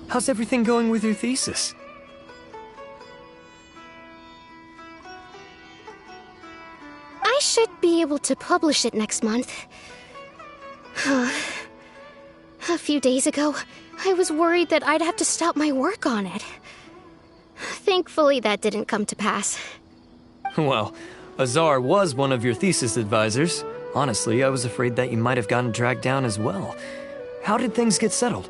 How's everything going with your thesis? I should be able to publish it next month. A few days ago, I was worried that I'd have to stop my work on it. Thankfully, that didn't come to pass. Well, Azar was one of your thesis advisors. Honestly, I was afraid that you might have gotten dragged down as well. How did things get settled?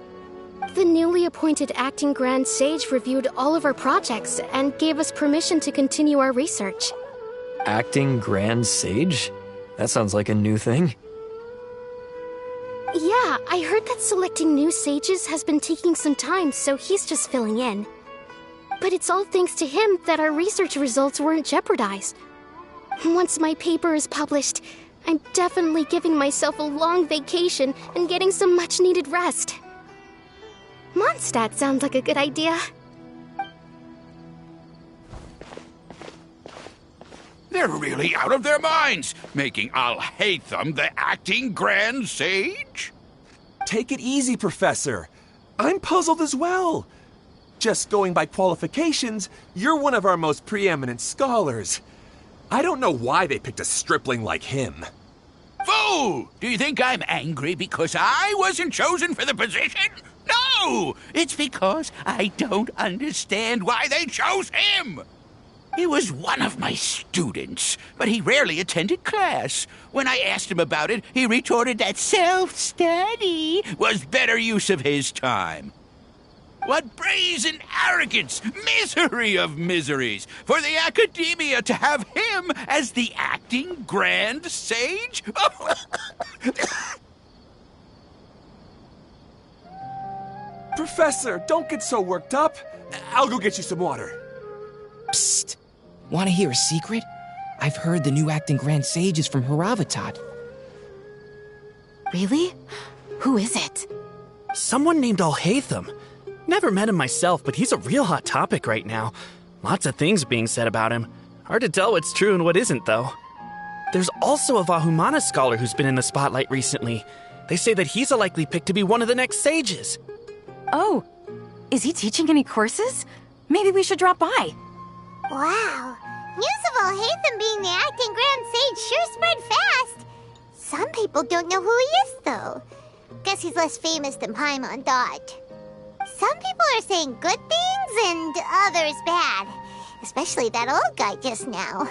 The newly appointed acting Grand Sage reviewed all of our projects and gave us permission to continue our research. Acting Grand Sage? That sounds like a new thing. Yeah, I heard that selecting new sages has been taking some time, so he's just filling in. But it's all thanks to him that our research results weren't jeopardized. Once my paper is published, I'm definitely giving myself a long vacation and getting some much-needed rest. Mondstadt sounds like a good idea. They're really out of their minds, making Al-Haytham the acting Grand Sage? Take it easy, Professor. I'm puzzled as well. Just going by qualifications, you're one of our most preeminent scholars. I don't know why they picked a stripling like him. Fool! Do you think I'm angry because I wasn't chosen for the position? No! It's because I don't understand why they chose him! He was one of my students, but he rarely attended class. When I asked him about it, he retorted that self-study was better use of his time. What brazen arrogance, misery of miseries, for the Academia to have him as the acting Grand Sage? Professor, don't get so worked up. I'll go get you some water. Psst! Want to hear a secret? I've heard the new acting Grand Sage is from Haravatat. Really? Who is it? Someone named Al-Haytham. Never met him myself, but he's a real hot topic right now. Lots of things being said about him. Hard to tell what's true and what isn't, though. There's also a Vahumana scholar who's been in the spotlight recently. They say that he's a likely pick to be one of the next sages. Oh, is he teaching any courses? Maybe we should drop by. Wow. News of Al-Haytham being the acting Grand Sage sure spread fast. Some people don't know who he is, though. Guess he's less famous than Paimon thought. Some people are saying good things and others bad. Especially that old guy just now.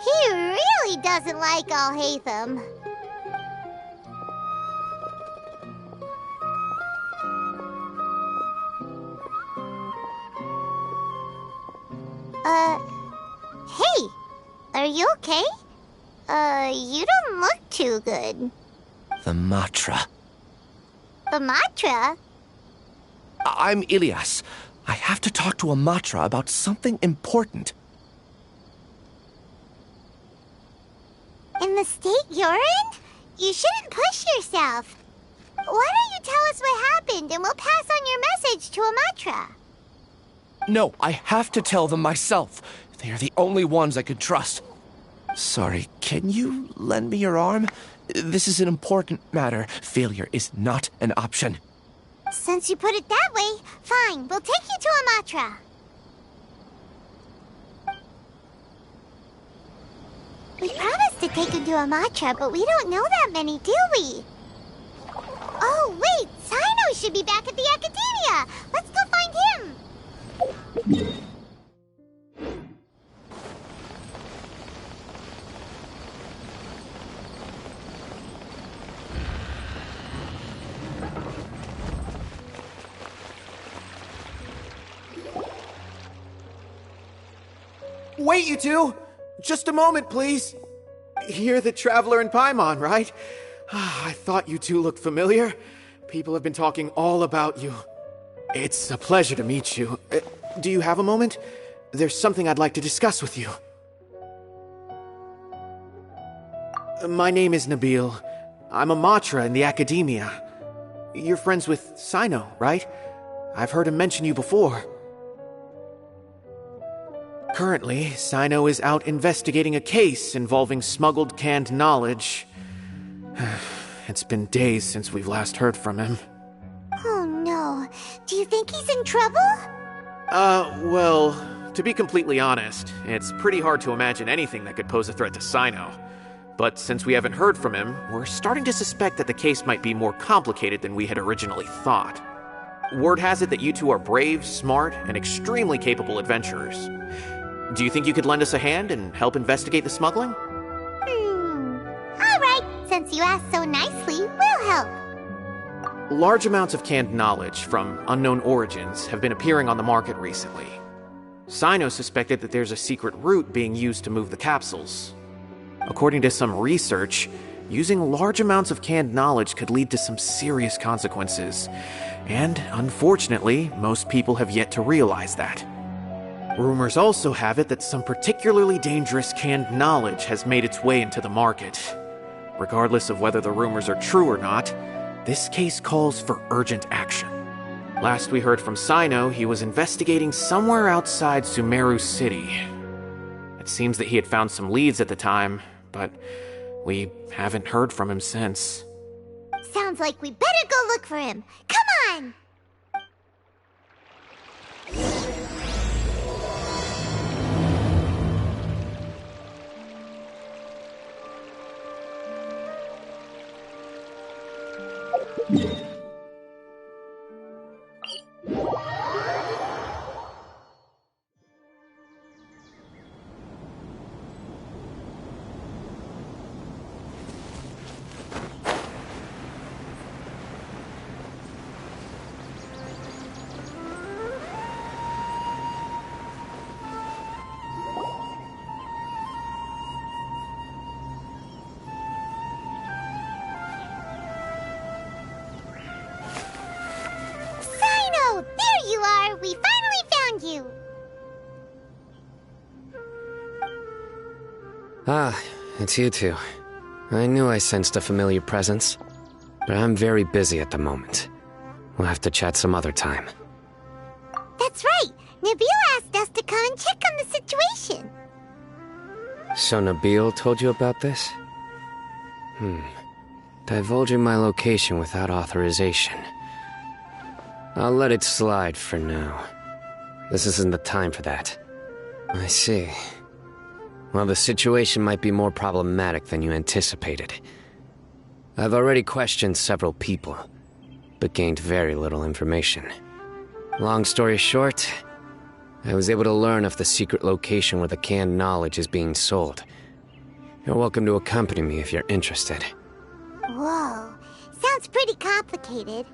He really doesn't like Al-Haytham. Hey! Are you okay? You don't look too good. The Matra. The Matra? I'm Ilias. I have to talk to a Matra about something important. In the state you're in? You shouldn't push yourself. Why don't you tell us what happened and we'll pass on your message to a Matra? No, I have to tell them myself. They are the only ones I could trust. Sorry, can you lend me your arm? This is an important matter. Failure is not an option. Since you put it that way, fine, we'll take you to a Matra. We promised to take you to a Matra, but we don't know that many, do we? Oh, wait, Cyno should be back at the Academia. Let's go find him. Wait, you two! Just a moment, please. You're the Traveler in Paimon, right? I thought you two looked familiar. People have been talking all about you. It's a pleasure to meet you. Do you have a moment? There's something I'd like to discuss with you. My name is Nabil. I'm a Matra in the Academia. You're friends with Cyno, right? I've heard him mention you before. Currently, Cyno is out investigating a case involving smuggled canned knowledge. It's been days since we've last heard from him. Oh no. Do you think he's in trouble? Well, to be completely honest, it's pretty hard to imagine anything that could pose a threat to Cyno. But since we haven't heard from him, we're starting to suspect that the case might be more complicated than we had originally thought. Word has it that you two are brave, smart, and extremely capable adventurers. Do you think you could lend us a hand and help investigate the smuggling? Alright, since you asked so nicely, we'll help. Large amounts of canned knowledge from unknown origins have been appearing on the market recently. Cyno suspected that there's a secret route being used to move the capsules. According to some research, using large amounts of canned knowledge could lead to some serious consequences. And, unfortunately, most people have yet to realize that. Rumors also have it that some particularly dangerous canned knowledge has made its way into the market. Regardless of whether the rumors are true or not, this case calls for urgent action. Last we heard from Cyno, he was investigating somewhere outside Sumeru City. It seems that he had found some leads at the time, but we haven't heard from him since. Sounds like we better go look for him. Come on! We finally found you! Ah, it's you two. I knew I sensed a familiar presence, but I'm very busy at the moment. We'll have to chat some other time. That's right! Nabil asked us to come and check on the situation. So Nabil told you about this? Divulging my location without authorization. I'll let it slide for now. This isn't the time for that. I see. Well, the situation might be more problematic than you anticipated. I've already questioned several people, but gained very little information. Long story short, I was able to learn of the secret location where the canned knowledge is being sold. You're welcome to accompany me if you're interested. Whoa, sounds pretty complicated,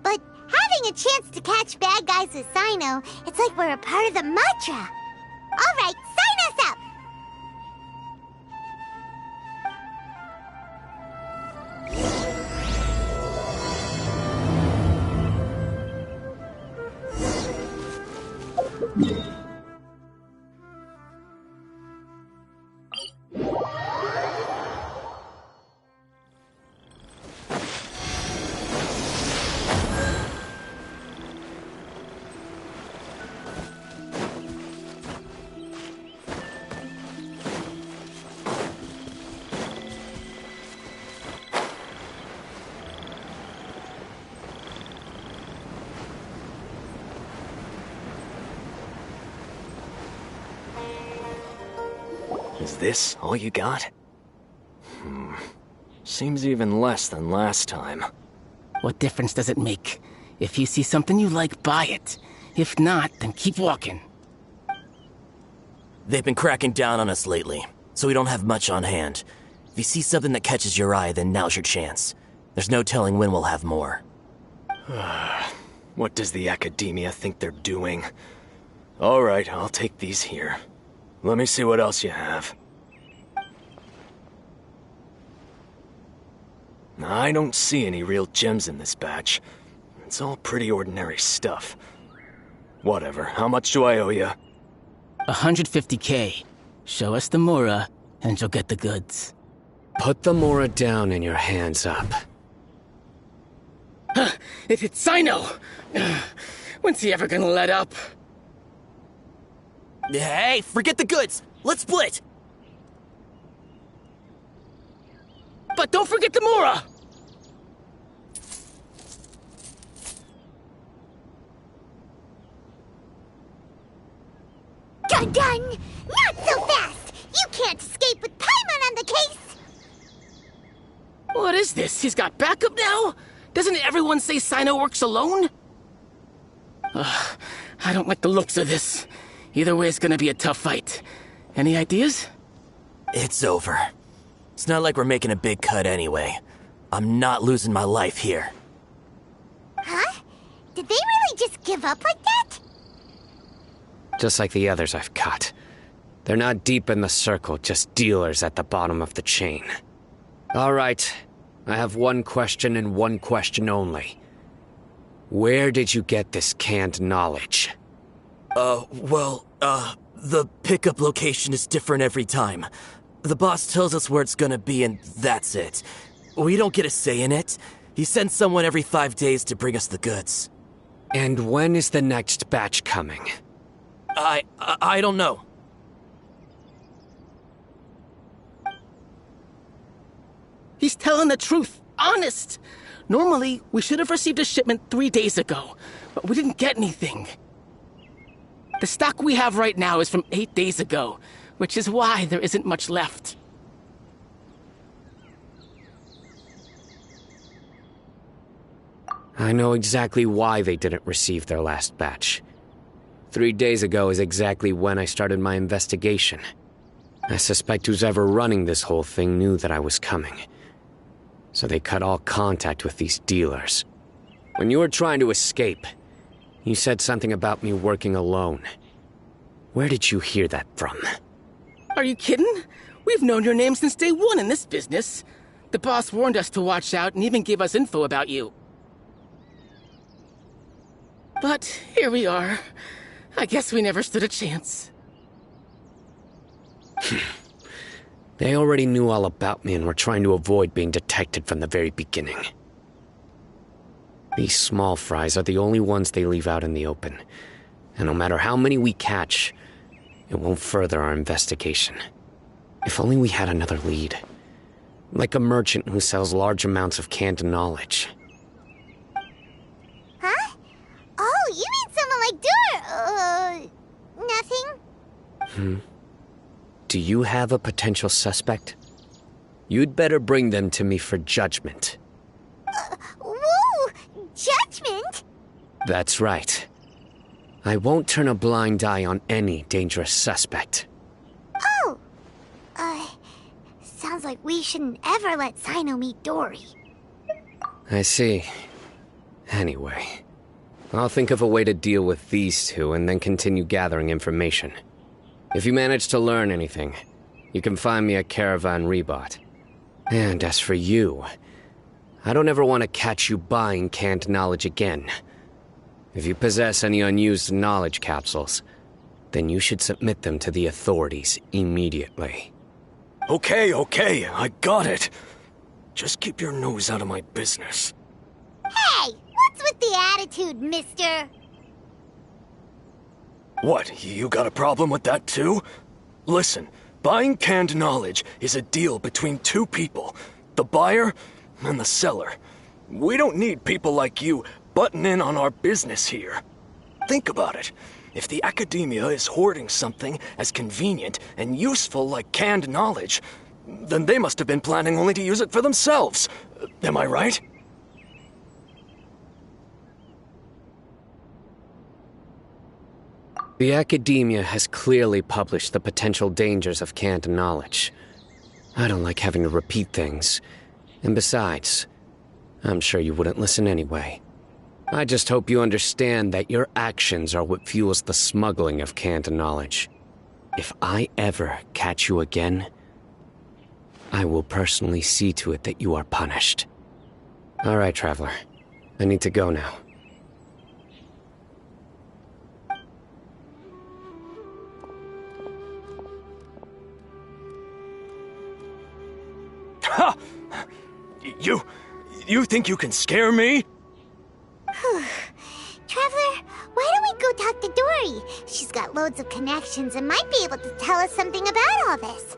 but having a chance to catch bad guys with Cyno, it's like we're a part of the mantra. All right, sign us up! Is this all you got? Seems even less than last time. What difference does it make? If you see something you like, buy it. If not, then keep walking. They've been cracking down on us lately, so we don't have much on hand. If you see something that catches your eye, then now's your chance. There's no telling when we'll have more. What does the Academia think they're doing? Alright, I'll take these here. Let me see what else you have. I don't see any real gems in this batch. It's all pretty ordinary stuff. Whatever, how much do I owe you? 150K. Show us the Mora, and you'll get the goods. Put the Mora down and your hands up. It's Cyno! When's he ever gonna let up? Hey, forget the goods! Let's split! But don't forget the Mora! You're done! Not so fast! You can't escape with Paimon on the case! What is this? He's got backup now? Doesn't everyone say Cyno works alone? I don't like the looks of this. Either way, it's gonna be a tough fight. Any ideas? It's over. It's not like we're making a big cut anyway. I'm not losing my life here. Huh? Did they really just give up like that? Just like the others I've caught. They're not deep in the circle, just dealers at the bottom of the chain. All right, I have one question and one question only. Where did you get this canned knowledge? The pickup location is different every time. The boss tells us where it's gonna be and that's it. We don't get a say in it. He sends someone every 5 days to bring us the goods. And when is the next batch coming? I don't know. He's telling the truth. Honest. Normally, we should have received a shipment 3 days ago, but we didn't get anything. The stock we have right now is from 8 days ago, which is why there isn't much left. I know exactly why they didn't receive their last batch. 3 days ago is exactly when I started my investigation. I suspect who's ever running this whole thing knew that I was coming. So they cut all contact with these dealers. When you were trying to escape, you said something about me working alone. Where did you hear that from? Are you kidding? We've known your name since day one in this business. The boss warned us to watch out and even gave us info about you. But here we are. I guess we never stood a chance. They already knew all about me and were trying to avoid being detected from the very beginning. These small fries are the only ones they leave out in the open. And no matter how many we catch, it won't further our investigation. If only we had another lead. Like a merchant who sells large amounts of canned knowledge. Huh? Oh, you mean someone like nothing? Do you have a potential suspect? You'd better bring them to me for judgment. Whoa! Judgment? That's right. I won't turn a blind eye on any dangerous suspect. Oh! Sounds like we shouldn't ever let Cyno meet Dory. I see. Anyway, I'll think of a way to deal with these two and then continue gathering information. If you manage to learn anything, you can find me at Caravan Rebot. And as for you, I don't ever want to catch you buying canned knowledge again. If you possess any unused knowledge capsules, then you should submit them to the authorities immediately. Okay, I got it. Just keep your nose out of my business. Hey! What's with the attitude, mister? What, you got a problem with that too? Listen, buying canned knowledge is a deal between two people, the buyer and the seller. We don't need people like you butting in on our business here. Think about it. If the academia is hoarding something as convenient and useful like canned knowledge, then they must have been planning only to use it for themselves. Am I right? The academia has clearly published the potential dangers of canned knowledge. I don't like having to repeat things. And besides, I'm sure you wouldn't listen anyway. I just hope you understand that your actions are what fuels the smuggling of canned knowledge. If I ever catch you again, I will personally see to it that you are punished. All right, Traveler. I need to go now. Ha! You think you can scare me? Traveler, why don't we go talk to Dory? She's got loads of connections and might be able to tell us something about all this.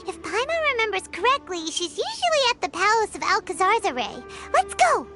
If Paimon remembers correctly, she's usually at the Palace of Alcazar's. Let's go!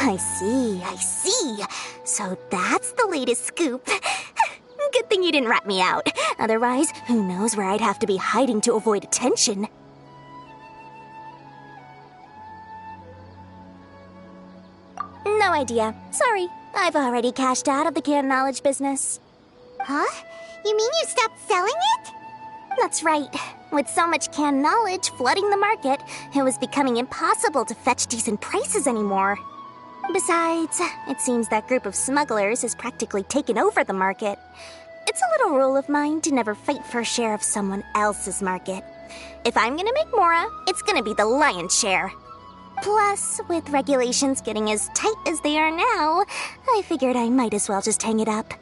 I see. So that's the latest scoop. Good thing you didn't rat me out. Otherwise, who knows where I'd have to be hiding to avoid attention. No idea. Sorry. I've already cashed out of the canned knowledge business. Huh? You mean you stopped selling it? That's right. With so much canned knowledge flooding the market, it was becoming impossible to fetch decent prices anymore. Besides, it seems that group of smugglers has practically taken over the market. It's a little rule of mine to never fight for a share of someone else's market. If I'm gonna make Mora, it's gonna be the lion's share. Plus, with regulations getting as tight as they are now, I figured I might as well just hang it up.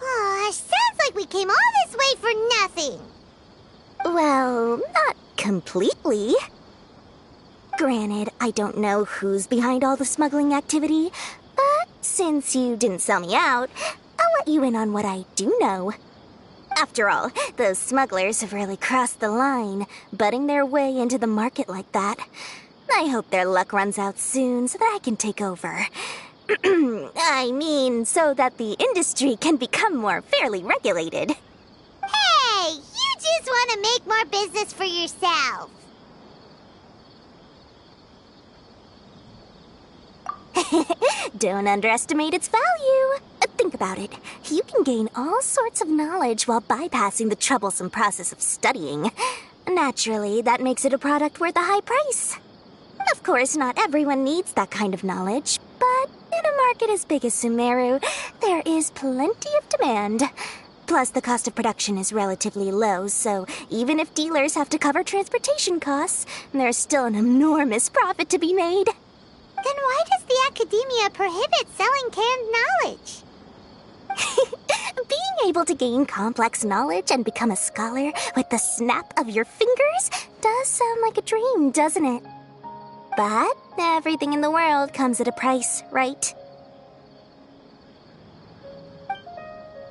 Aw, sounds like we came all this way for nothing. Well, not completely. Granted, I don't know who's behind all the smuggling activity, but since you didn't sell me out, I'll let you in on what I do know. After all, those smugglers have really crossed the line, butting their way into the market like that. I hope their luck runs out soon so that I can take over. I mean, so that the industry can become more fairly regulated. Hey, you just want to make more business for yourself. Don't underestimate its value. Think about it. You can gain all sorts of knowledge while bypassing the troublesome process of studying. Naturally, that makes it a product worth a high price. Of course, not everyone needs that kind of knowledge, but in a market as big as Sumeru, there is plenty of demand. Plus, the cost of production is relatively low, so even if dealers have to cover transportation costs, there's still an enormous profit to be made. Then why does the academia prohibit selling canned knowledge? Being able to gain complex knowledge and become a scholar with the snap of your fingers does sound like a dream, doesn't it? But everything in the world comes at a price, right?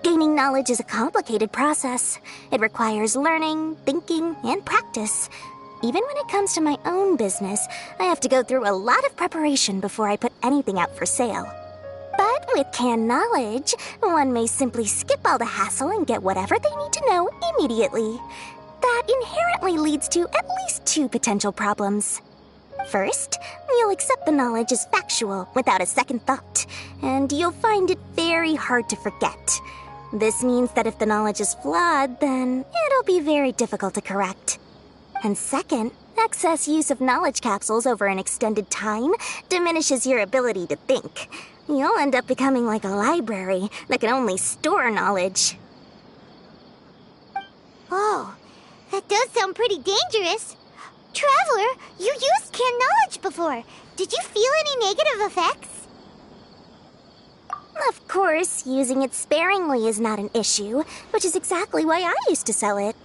Gaining knowledge is a complicated process. It requires learning, thinking, and practice. Even when it comes to my own business, I have to go through a lot of preparation before I put anything out for sale. But with canned knowledge, one may simply skip all the hassle and get whatever they need to know immediately. That inherently leads to at least two potential problems. First, you'll accept the knowledge as factual without a second thought, and you'll find it very hard to forget. This means that if the knowledge is flawed, then it'll be very difficult to correct. And second, excess use of knowledge capsules over an extended time diminishes your ability to think. You'll end up becoming like a library that can only store knowledge. Oh, that does sound pretty dangerous. Traveler, you used canned knowledge before. Did you feel any negative effects? Of course, using it sparingly is not an issue, which is exactly why I used to sell it.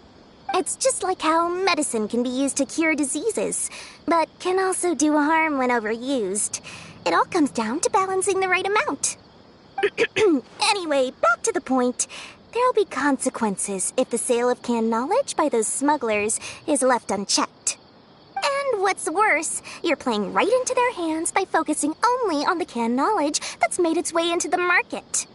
It's just like how medicine can be used to cure diseases, but can also do harm when overused. It all comes down to balancing the right amount. Anyway, back to the point. There'll be consequences if the sale of canned knowledge by those smugglers is left unchecked. And what's worse, you're playing right into their hands by focusing only on the canned knowledge that's made its way into the market.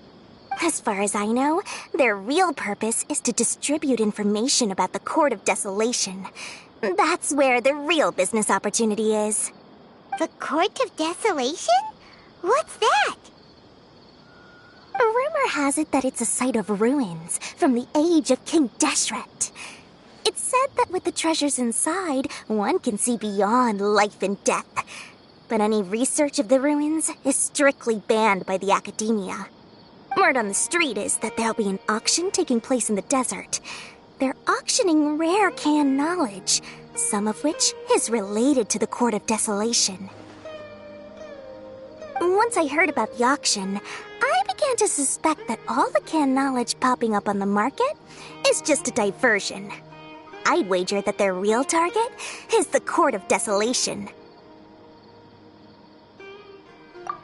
As far as I know, their real purpose is to distribute information about the Court of Desolation. That's where the real business opportunity is. The Court of Desolation? What's that? A rumor has it that it's a site of ruins from the age of King Deshret. It's said that with the treasures inside, one can see beyond life and death. But any research of the ruins is strictly banned by the academia. Word on the street is that there'll be an auction taking place in the desert. They're auctioning rare canned knowledge, some of which is related to the Court of Desolation. Once I heard about the auction, I began to suspect that all the canned knowledge popping up on the market is just a diversion. I'd wager that their real target is the Court of Desolation.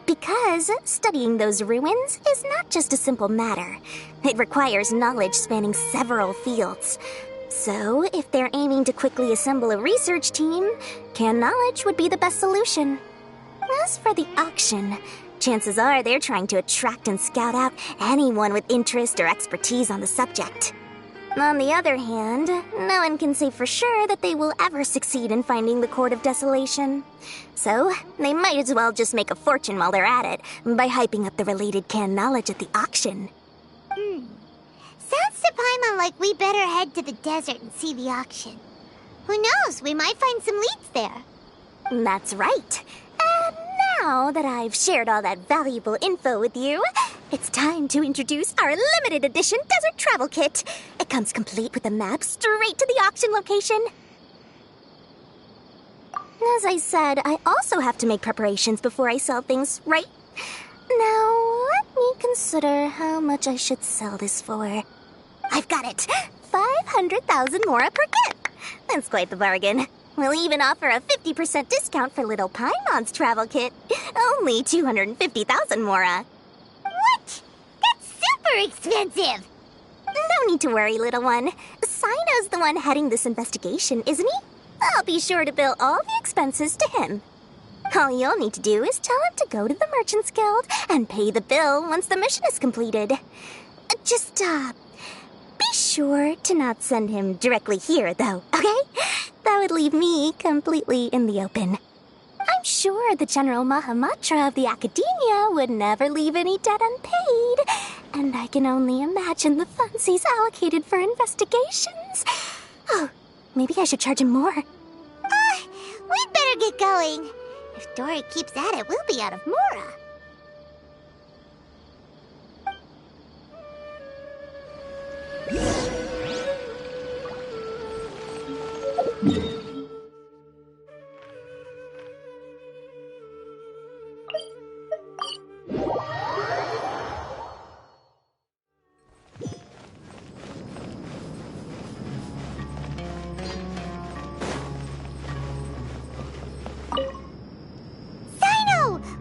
Because studying those ruins is not just a simple matter. It requires knowledge spanning several fields. So, if they're aiming to quickly assemble a research team, canned knowledge would be the best solution. As for the auction, chances are they're trying to attract and scout out anyone with interest or expertise on the subject. On the other hand, no one can say for sure that they will ever succeed in finding the Court of Desolation. So, they might as well just make a fortune while they're at it by hyping up the related canned knowledge at the auction. Sounds to Paimon like we better head to the desert and see the auction. Who knows, we might find some leads there. That's right. And now that I've shared all that valuable info with you, it's time to introduce our limited edition desert travel kit. It comes complete with a map straight to the auction location. As I said, I also have to make preparations before I sell things, right? Now, let me consider how much I should sell this for. I've got it! 500,000 mora per kit! That's quite the bargain. We'll even offer a 50% discount for little Paimon's travel kit. Only 250,000 mora. What? That's super expensive! No need to worry, little one. Cyno's the one heading this investigation, isn't he? I'll be sure to bill all the expenses to him. All you'll need to do is tell him to go to the Merchants Guild and pay the bill once the mission is completed. Just, be sure to not send him directly here, though, okay? That would leave me completely in the open. I'm sure the General Mahamatra of the Academia would never leave any debt unpaid, and I can only imagine the funds he's allocated for investigations. Oh, maybe I should charge him more. We'd better get going. If Dory keeps at it, we'll be out of mora.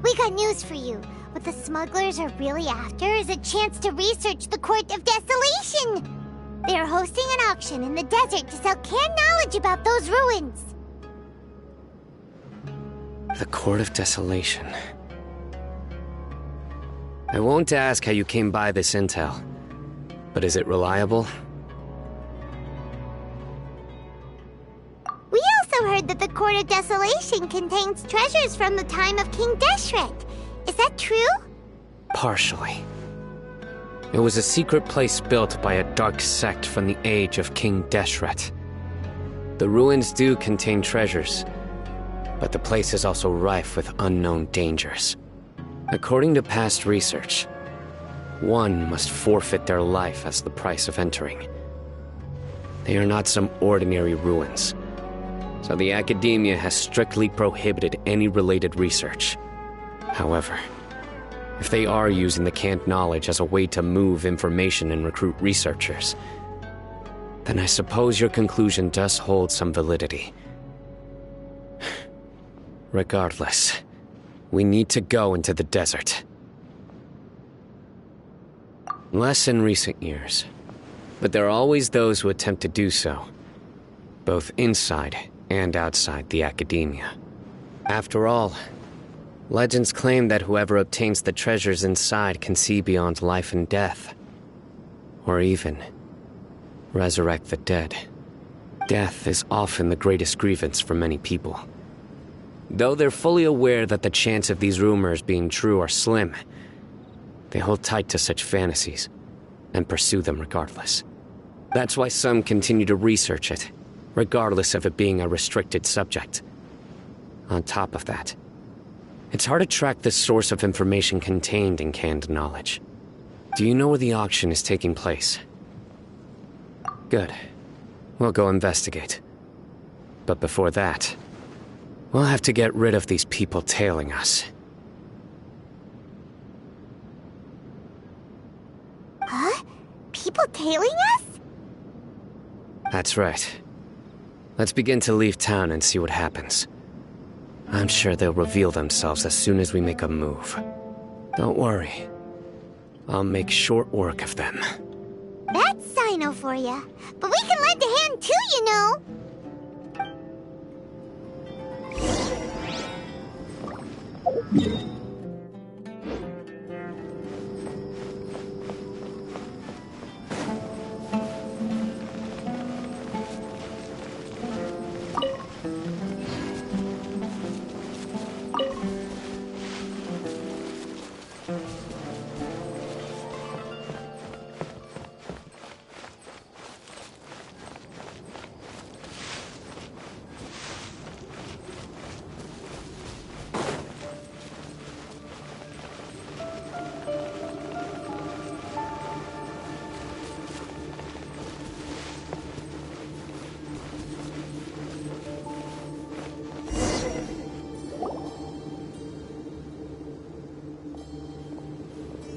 We got news for you. What the smugglers are really after is a chance to research the Court of Desolation. They are hosting an auction in the desert to sell canned knowledge about those ruins. The Court of Desolation. I won't ask how you came by this intel, but is it reliable? We also heard that the Court of Desolation contains treasures from the time of King Deshret. Is that true? Partially. It was a secret place built by a dark sect from the age of King Deshret. The ruins do contain treasures, but the place is also rife with unknown dangers. According to past research, one must forfeit their life as the price of entering. They are not some ordinary ruins, so the Academia has strictly prohibited any related research. However, If they are using the canned knowledge as a way to move information and recruit researchers, then I suppose your conclusion does hold some validity. Regardless, we need to go into the desert. Less in recent years, but there are always those who attempt to do so, both inside and outside the academia. After all, legends claim that whoever obtains the treasures inside can see beyond life and death, or even resurrect the dead. Death is often the greatest grievance for many people. Though they're fully aware that the chance of these rumors being true are slim, they hold tight to such fantasies and pursue them regardless. That's why some continue to research it, regardless of it being a restricted subject. On top of that, it's hard to track the source of information contained in canned knowledge. Do you know where the auction is taking place? Good. We'll go investigate. But before that, we'll have to get rid of these people tailing us. Huh? People tailing us? That's right. Let's begin to leave town and see what happens. I'm sure they'll reveal themselves as soon as we make a move. Don't worry. I'll make short work of them. That's Cyno for ya. But we can lend a hand too, you know.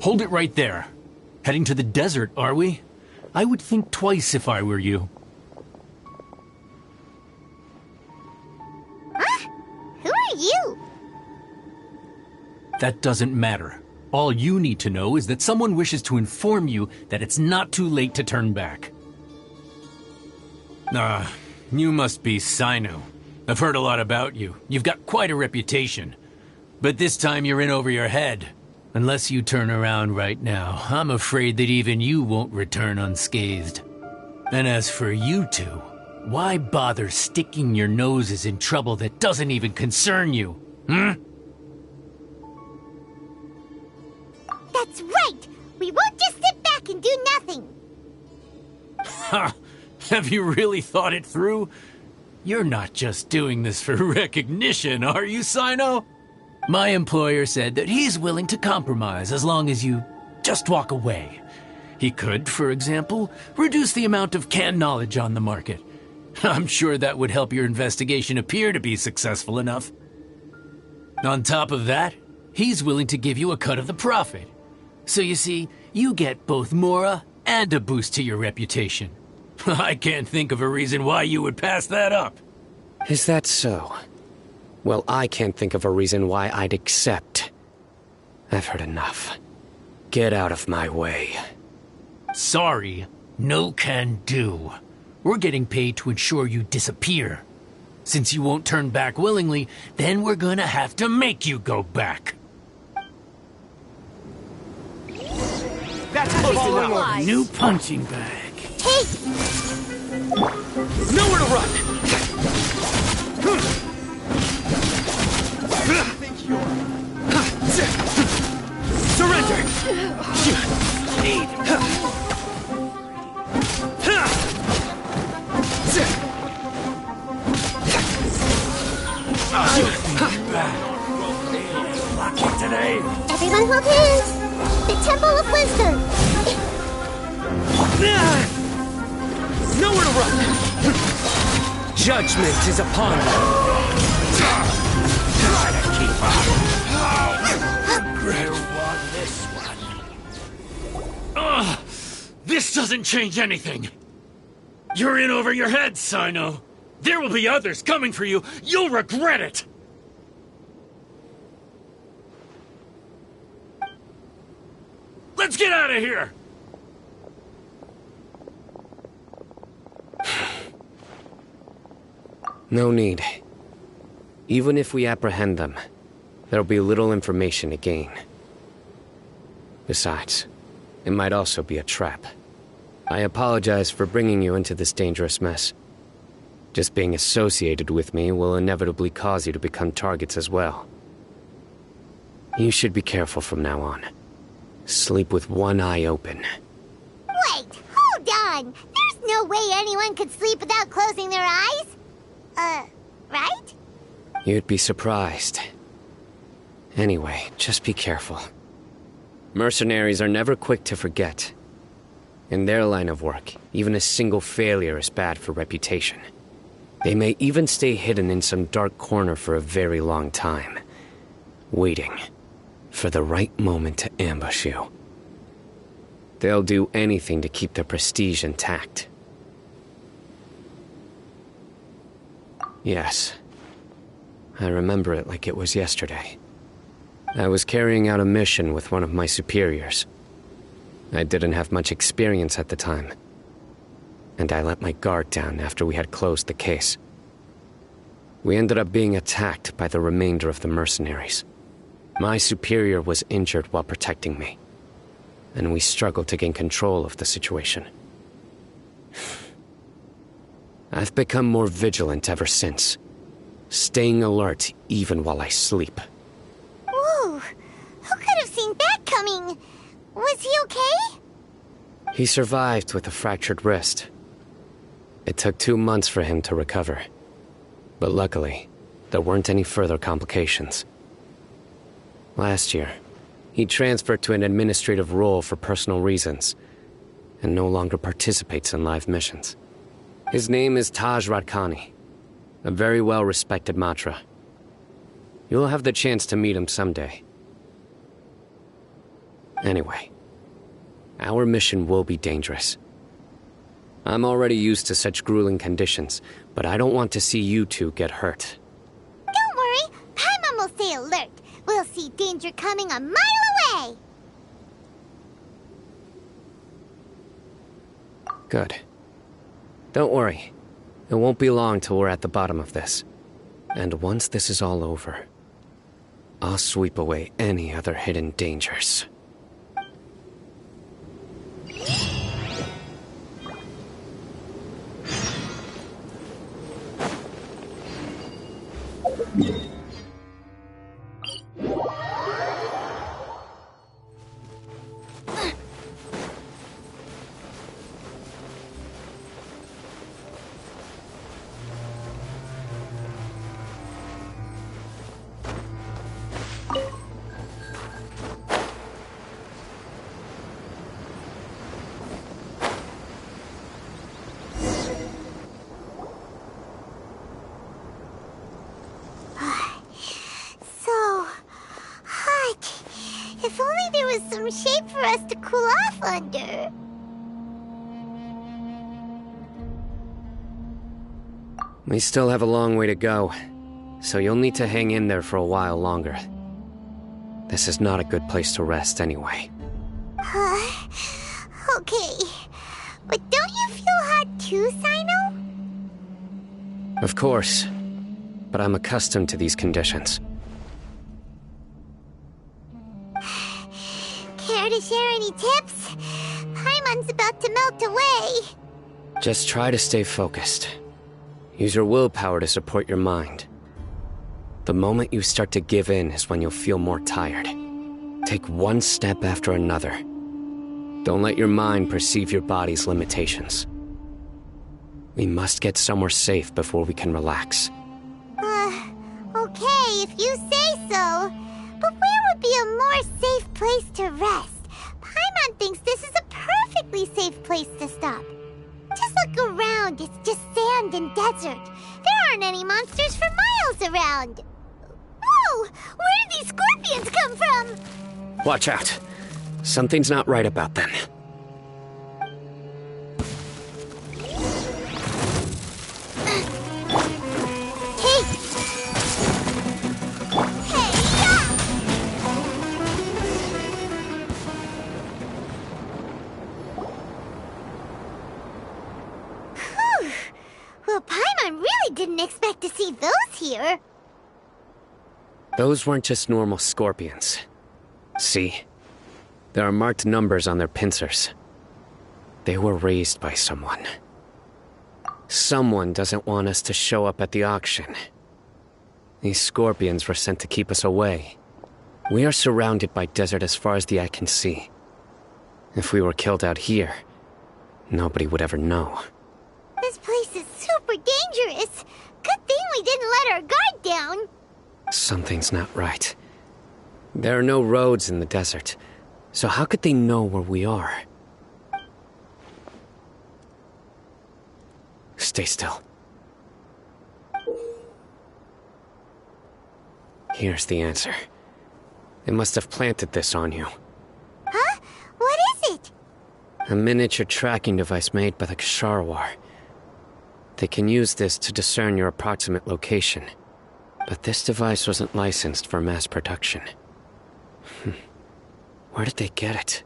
Hold it right there. Heading to the desert, are we? I would think twice if I were you. Huh? Who are you? That doesn't matter. All you need to know is that someone wishes to inform you that it's not too late to turn back. You must be Cyno. I've heard a lot about you. You've got quite a reputation. But this time you're in over your head. Unless you turn around right now, I'm afraid that even you won't return unscathed. And as for you two, why bother sticking your noses in trouble that doesn't even concern you? That's right! We won't just sit back and do nothing! Ha! Have you really thought it through? You're not just doing this for recognition, are you, Cyno? My employer said that he's willing to compromise as long as you just walk away. He could, for example, reduce the amount of canned knowledge on the market. I'm sure that would help your investigation appear to be successful enough. On top of that, he's willing to give you a cut of the profit. So you see, you get both Mora and a boost to your reputation. I can't think of a reason why you would pass that up. Is that so? Well, I can't think of a reason why I'd accept. I've heard enough. Get out of my way. Sorry, no can do. We're getting paid to ensure you disappear. Since you won't turn back willingly, then we're gonna have to make you go back. That's Following new punching bag. Hey! Nowhere to run! Surrender! Today. Everyone hold hands! The Temple of Wisdom! Nowhere to run! Judgment is upon you. Try to keep up. You want doesn't change anything. You're in over your head, Cyno. There will be others coming for you. You'll regret it. Let's get out of here! No need. Even if we apprehend them, there'll be little information to gain. Besides, it might also be a trap. I apologize for bringing you into this dangerous mess. Just being associated with me will inevitably cause you to become targets as well. You should be careful from now on. Sleep with one eye open. Wait, hold on! There's no way anyone could sleep without closing their eyes? Right? You'd be surprised. Anyway, just be careful. Mercenaries are never quick to forget. In their line of work, even a single failure is bad for reputation. They may even stay hidden in some dark corner for a very long time, waiting for the right moment to ambush you. They'll do anything to keep their prestige intact. Yes. I remember it like it was yesterday. I was carrying out a mission with one of my superiors. I didn't have much experience at the time, and I let my guard down after we had closed the case. We ended up being attacked by the remainder of the mercenaries. My superior was injured while protecting me, and we struggled to gain control of the situation. I've become more vigilant ever since, staying alert even while I sleep. Whoa! Who could have seen that coming? Was he okay? He survived with a fractured wrist. It took 2 months for him to recover, but luckily, there weren't any further complications. Last year, he transferred to an administrative role for personal reasons, and no longer participates in live missions. His name is Taj Radkani, a very well-respected Matra. You'll have the chance to meet him someday. Anyway, our mission will be dangerous. I'm already used to such grueling conditions, but I don't want to see you two get hurt. Don't worry, Paimon will stay alert. We'll see danger coming a mile away! Good. Don't worry. It won't be long till we're at the bottom of this. And once this is all over, I'll sweep away any other hidden dangers. If only there was some shade for us to cool off under. We still have a long way to go, so you'll need to hang in there for a while longer. This is not a good place to rest anyway. Okay. But don't you feel hot too, Cyno? Of course, but I'm accustomed to these conditions. Care to share any tips? Paimon's about to melt away. Just try to stay focused. Use your willpower to support your mind. The moment you start to give in is when you'll feel more tired. Take one step after another. Don't let your mind perceive your body's limitations. We must get somewhere safe before we can relax. Okay, if you say so. But where would be a more safe place to rest? Paimon thinks this is a perfectly safe place to stop. Just look around, it's just sand and desert. There aren't any monsters for miles around. Whoa! Where did these scorpions come from? Watch out. Something's not right about them. see those here. Those weren't just normal scorpions. See? There are marked numbers on their pincers. They were raised by someone. Someone doesn't want us to show up at the auction. These scorpions were sent to keep us away. We are surrounded by desert as far as the eye can see. If we were killed out here, nobody would ever know. This place is super dangerous. Good thing we didn't let our guard down. Something's not right. There are no roads in the desert, so how could they know where we are? Stay still. Here's the answer. They must have planted this on you. Huh? What is it? A miniature tracking device made by the Ksharwar. They can use this to discern your approximate location. But this device wasn't licensed for mass production. Where did they get it?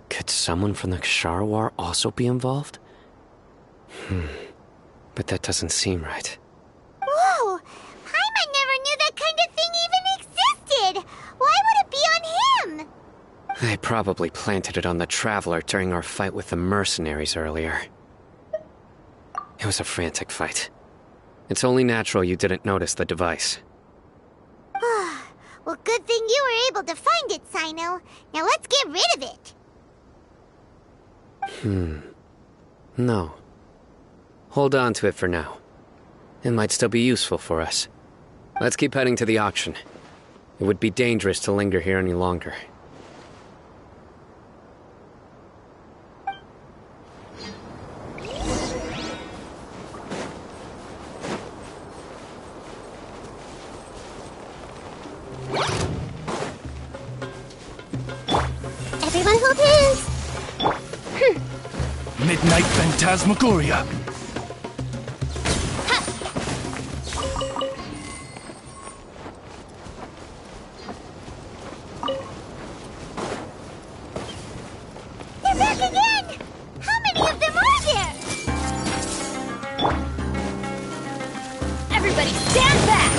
Could someone from the Ksharwar also be involved? But that doesn't seem right. Whoa! Paimon never knew that kind of thing even existed! Why would it be on him? They probably planted it on the Traveler during our fight with the mercenaries earlier. It was a frantic fight. It's only natural you didn't notice the device. Well, good thing you were able to find it, Cyno. Now let's get rid of it. No. Hold on to it for now. It might still be useful for us. Let's keep heading to the auction. It would be dangerous to linger here any longer. Everyone hold hands! Midnight Phantasmagoria. They're back again! How many of them are there? Everybody stand back!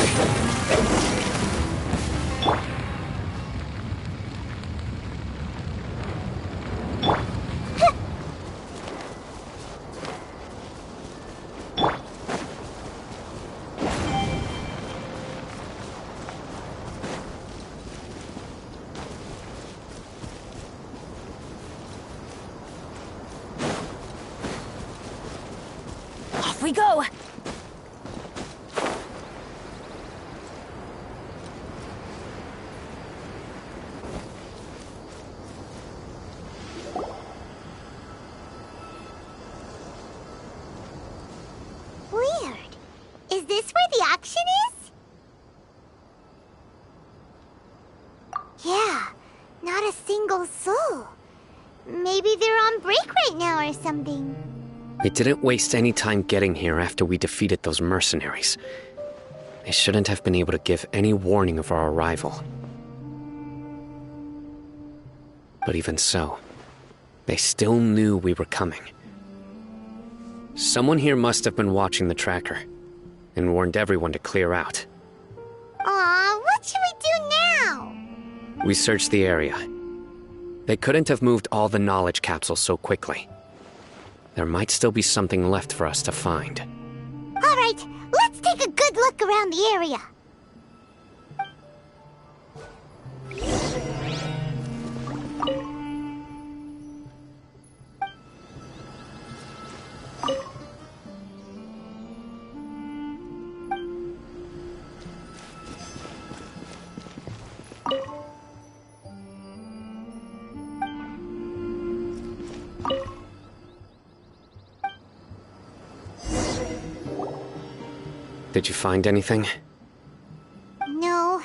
Off we go! Weird. Is this where the auction is? Yeah, not a single soul. Maybe they're on break right now or something. We didn't waste any time getting here after we defeated those mercenaries. They shouldn't have been able to give any warning of our arrival. But even so, they still knew we were coming. Someone here must have been watching the tracker and warned everyone to clear out. Aw, what should we do now? We searched the area. They couldn't have moved all the knowledge capsules so quickly. There might still be something left for us to find. All right, let's take a good look around the area. Did you find anything? No,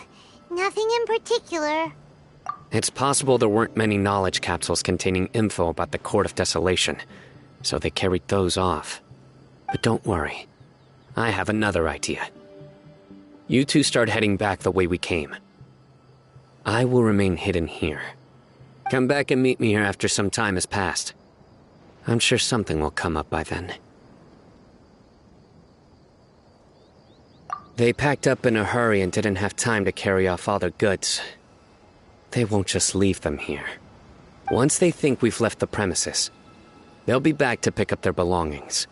nothing in particular. It's possible there weren't many knowledge capsules containing info about the Court of Desolation, so they carried those off. But don't worry. I have another idea. You two start heading back the way we came. I will remain hidden here. Come back and meet me here after some time has passed. I'm sure something will come up by then. They packed up in a hurry and didn't have time to carry off all their goods. They won't just leave them here. Once they think we've left the premises, they'll be back to pick up their belongings.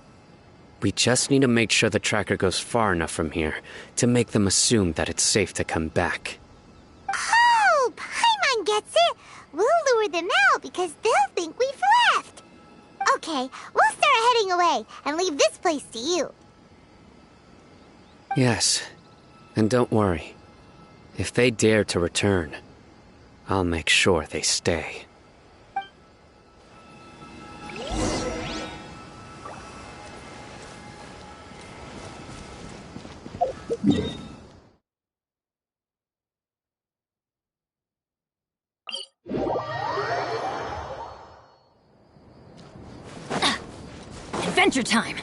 We just need to make sure the tracker goes far enough from here to make them assume that it's safe to come back. Oh, Paimon gets it! We'll lure them out because they'll think we've left! Okay, we'll start heading away and leave this place to you. Yes, and don't worry. If they dare to return, I'll make sure they stay. Adventure time!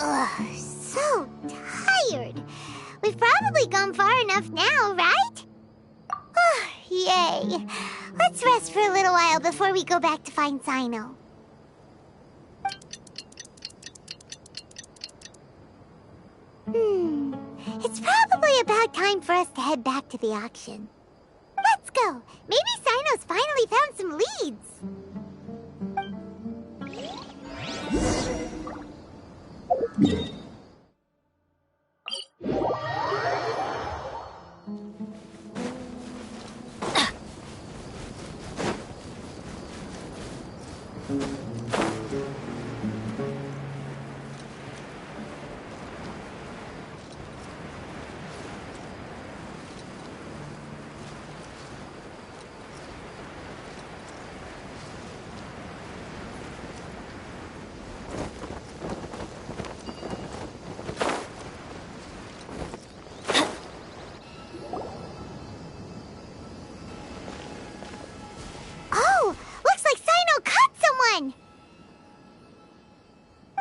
Ugh, so tired. We've probably gone far enough now, right? Yay. Let's rest for a little while before we go back to find Cyno. It's probably about time for us to head back to the auction. Let's go. Maybe Cyno's finally found some leads.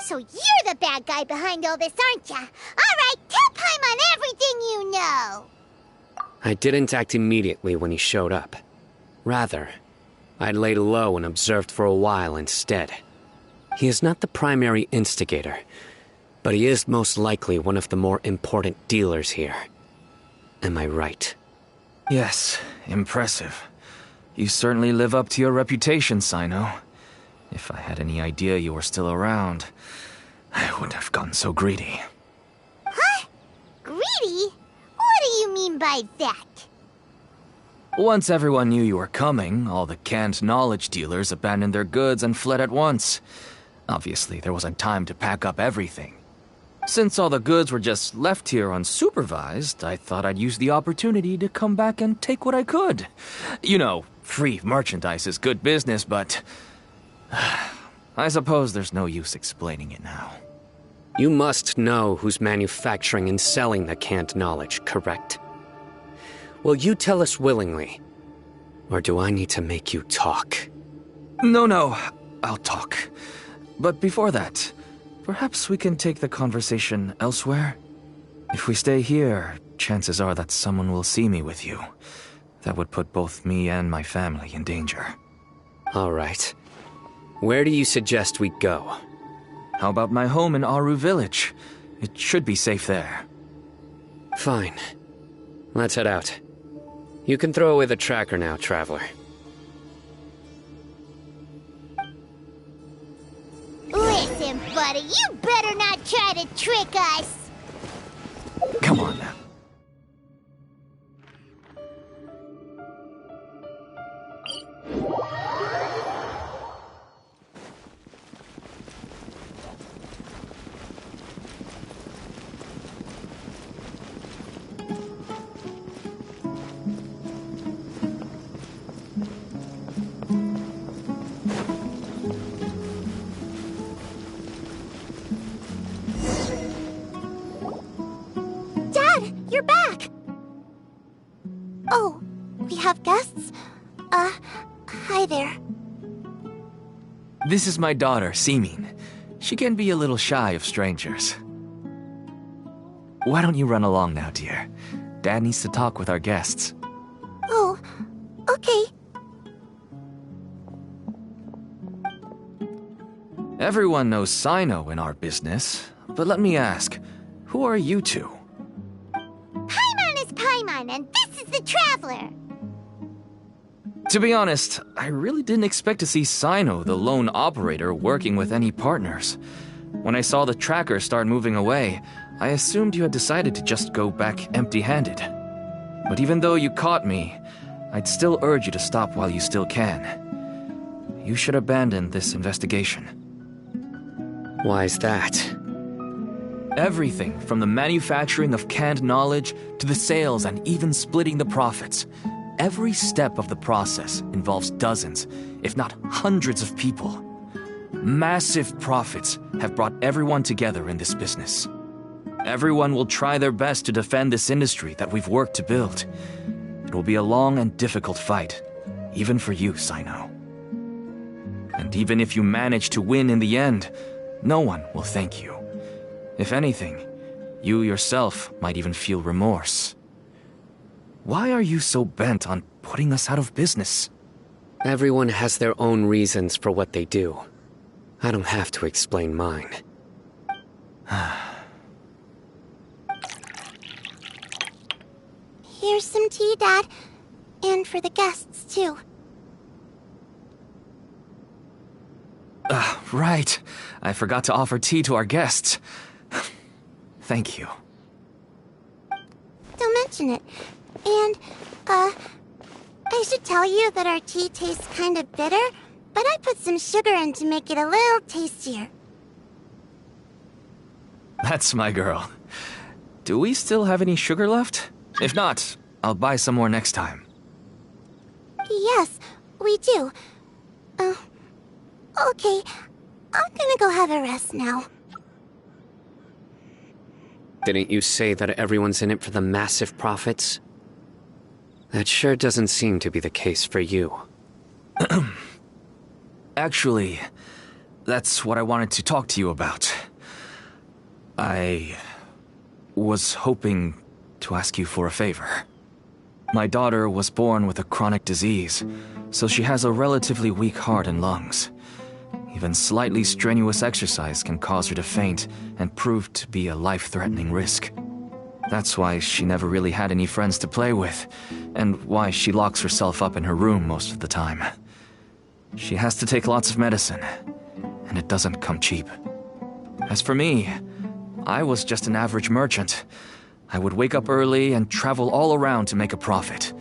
So you're the bad guy behind all this, aren't ya? All right, tell Paimon everything you know. I didn't act immediately when he showed up. Rather, I laid low and observed for a while instead. He is not the primary instigator, but he is most likely one of the more important dealers here. Am I right? Yes, impressive. You certainly live up to your reputation, Cyno. If I had any idea you were still around, I wouldn't have gotten so greedy. Huh? Greedy? What do you mean by that? Once everyone knew you were coming, all the canned knowledge dealers abandoned their goods and fled at once. Obviously, there wasn't time to pack up everything. Since all the goods were just left here unsupervised, I thought I'd use the opportunity to come back and take what I could. You know, free merchandise is good business, but I suppose there's no use explaining it now. You must know who's manufacturing and selling the canned knowledge, correct? Will you tell us willingly? Or do I need to make you talk? No, I'll talk. But before that, perhaps we can take the conversation elsewhere? If we stay here, chances are that someone will see me with you. That would put both me and my family in danger. All right. Where do you suggest we go? How about my home in Aru Village? It should be safe there. Fine. Let's head out. You can throw away the tracker now, Traveler. Listen, buddy, you better not try to trick us! Come on now. you're back. Oh, we have guests? Hi there. This is my daughter, Simin. She can be a little shy of strangers. Why don't you run along now, dear? Dad needs to talk with our guests. Oh, okay. Everyone knows Cyno in our business, but let me ask, who are you two? Paimon is Paimon, and this is the Traveler. To be honest, I really didn't expect to see Cyno, the lone operator, working with any partners. When I saw the tracker start moving away, I assumed you had decided to just go back empty-handed. But even though you caught me, I'd still urge you to stop while you still can. You should abandon this investigation. Why is that? Everything from the manufacturing of canned knowledge to the sales and even splitting the profits. Every step of the process involves dozens, if not hundreds of people. Massive profits have brought everyone together in this business. Everyone will try their best to defend this industry that we've worked to build. It will be a long and difficult fight, even for you, Cyno. And even if you manage to win in the end, no one will thank you. If anything, you yourself might even feel remorse. Why are you so bent on putting us out of business? Everyone has their own reasons for what they do. I don't have to explain mine. Here's some tea, Dad. And for the guests, too. Right. I forgot to offer tea to our guests. Thank you. Don't mention it. And, I should tell you that our tea tastes kind of bitter, but I put some sugar in to make it a little tastier. That's my girl. Do we still have any sugar left? If not, I'll buy some more next time. Yes, we do. Okay. I'm gonna go have a rest now. Didn't you say that everyone's in it for the massive profits? That sure doesn't seem to be the case for you. Actually, that's what I wanted to talk to you about. I was hoping to ask you for a favor. My daughter was born with a chronic disease, so she has a relatively weak heart and lungs. Even slightly strenuous exercise can cause her to faint and prove to be a life-threatening risk. That's why she never really had any friends to play with, and why she locks herself up in her room most of the time. She has to take lots of medicine, and it doesn't come cheap. As for me, I was just an average merchant. I would wake up early and travel all around to make a profit.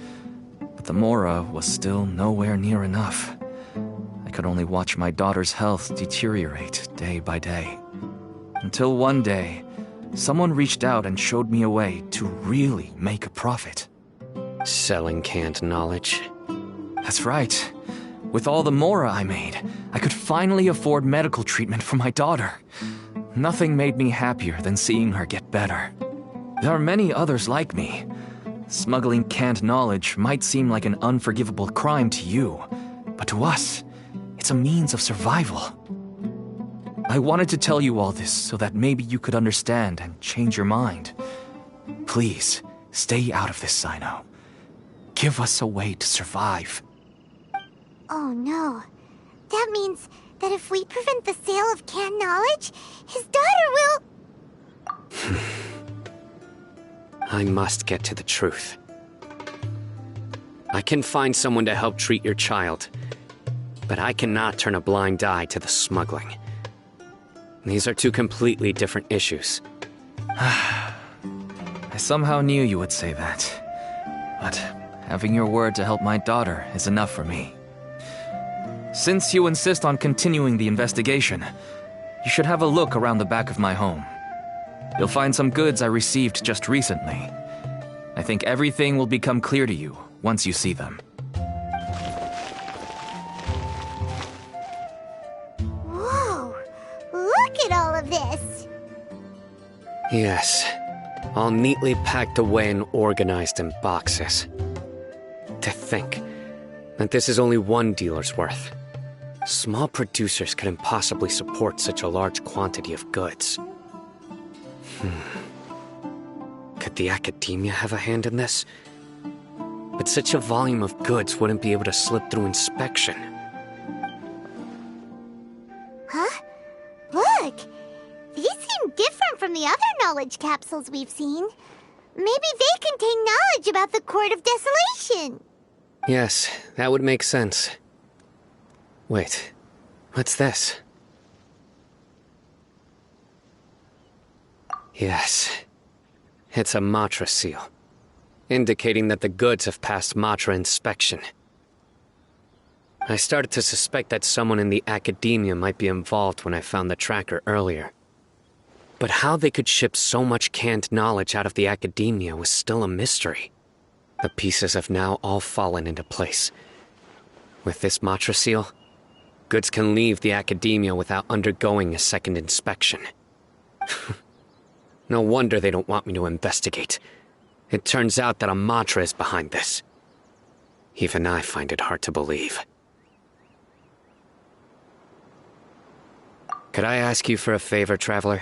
But the Mora was still nowhere near enough. I could only watch my daughter's health deteriorate day by day. Until one day, someone reached out and showed me a way to really make a profit. Selling canned knowledge? That's right. With all the Mora I made, I could finally afford medical treatment for my daughter. Nothing made me happier than seeing her get better. There are many others like me. Smuggling canned knowledge might seem like an unforgivable crime to you, but to us, it's a means of survival. I wanted to tell you all this so that maybe you could understand and change your mind. Please, stay out of this, Cyno. Give us a way to survive. Oh no. That means that if we prevent the sale of canned knowledge, his daughter will... I must get to the truth. I can find someone to help treat your child, but I cannot turn a blind eye to the smuggling. These are two completely different issues. I somehow knew you would say that. But having your word to help my daughter is enough for me. Since you insist on continuing the investigation, you should have a look around the back of my home. You'll find some goods I received just recently. I think everything will become clear to you once you see them. Whoa! Look at all of this! Yes. all neatly packed away and organized in boxes. To think that this is only one dealer's worth. Small producers couldn't possibly support such a large quantity of goods. Could the academia have a hand in this? But such a volume of goods wouldn't be able to slip through inspection. Huh? Look! These seem different from the other knowledge capsules we've seen. Maybe they contain knowledge about the Court of Desolation. Yes, that would make sense. Wait, what's this? Yes, it's a Matra seal, indicating that the goods have passed Matra inspection. I started to suspect that someone in the academia might be involved when I found the tracker earlier. But how they could ship so much canned knowledge out of the academia was still a mystery. The pieces have now all fallen into place. With this Matra seal, goods can leave the academia without undergoing a second inspection. No wonder they don't want me to investigate. It turns out that a Matra is behind this. Even I find it hard to believe. Could I ask you for a favor, Traveler?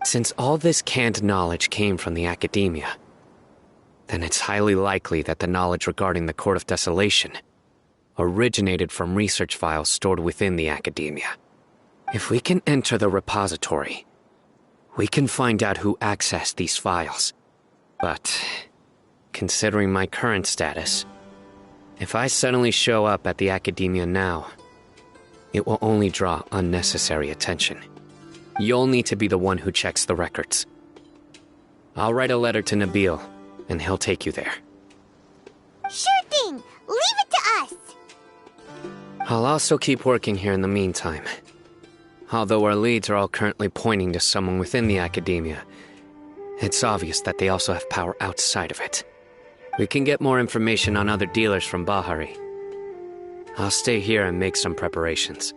Since all this canned knowledge came from the academia, then it's highly likely that the knowledge regarding the Court of Desolation originated from research files stored within the academia. If we can enter the repository, we can find out who accessed these files. But, considering my current status, if I suddenly show up at the academia now, it will only draw unnecessary attention. You'll need to be the one who checks the records. I'll write a letter to Nabil, and he'll take you there. Sure thing! Leave it to us! I'll also keep working here in the meantime. Although our leads are all currently pointing to someone within the academia, it's obvious that they also have power outside of it. We can get more information on other dealers from Bahari. I'll stay here and make some preparations.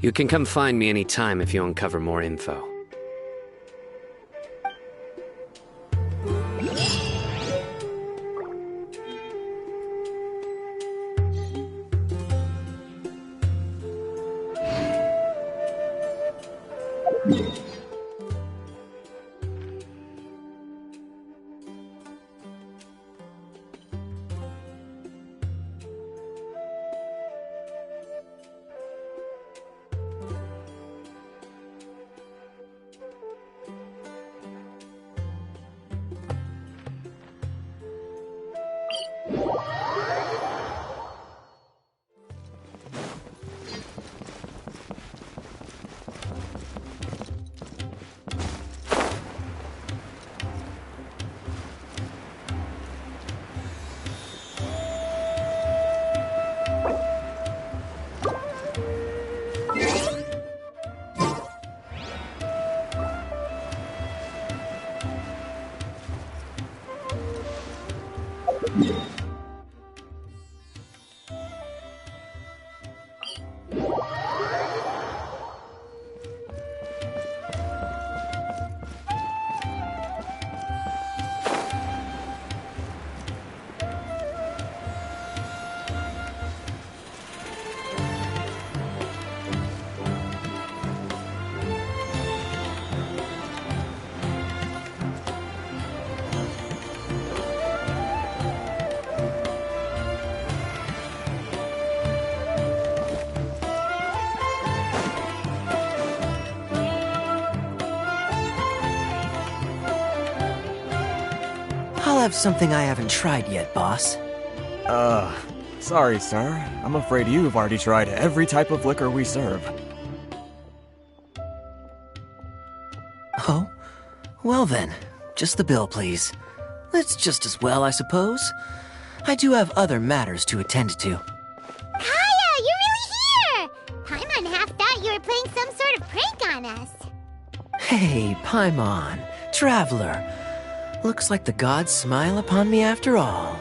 You can come find me anytime if you uncover more info. I'll have something I haven't tried yet, boss. Sorry, sir. I'm afraid you've already tried every type of liquor we serve. Oh? Well then, just the bill, please. That's just as well, I suppose. I do have other matters to attend to. Kaya, you're really here! Paimon half thought you were playing some sort of prank on us. Hey, Paimon, Traveler. Looks like the gods smile upon me after all.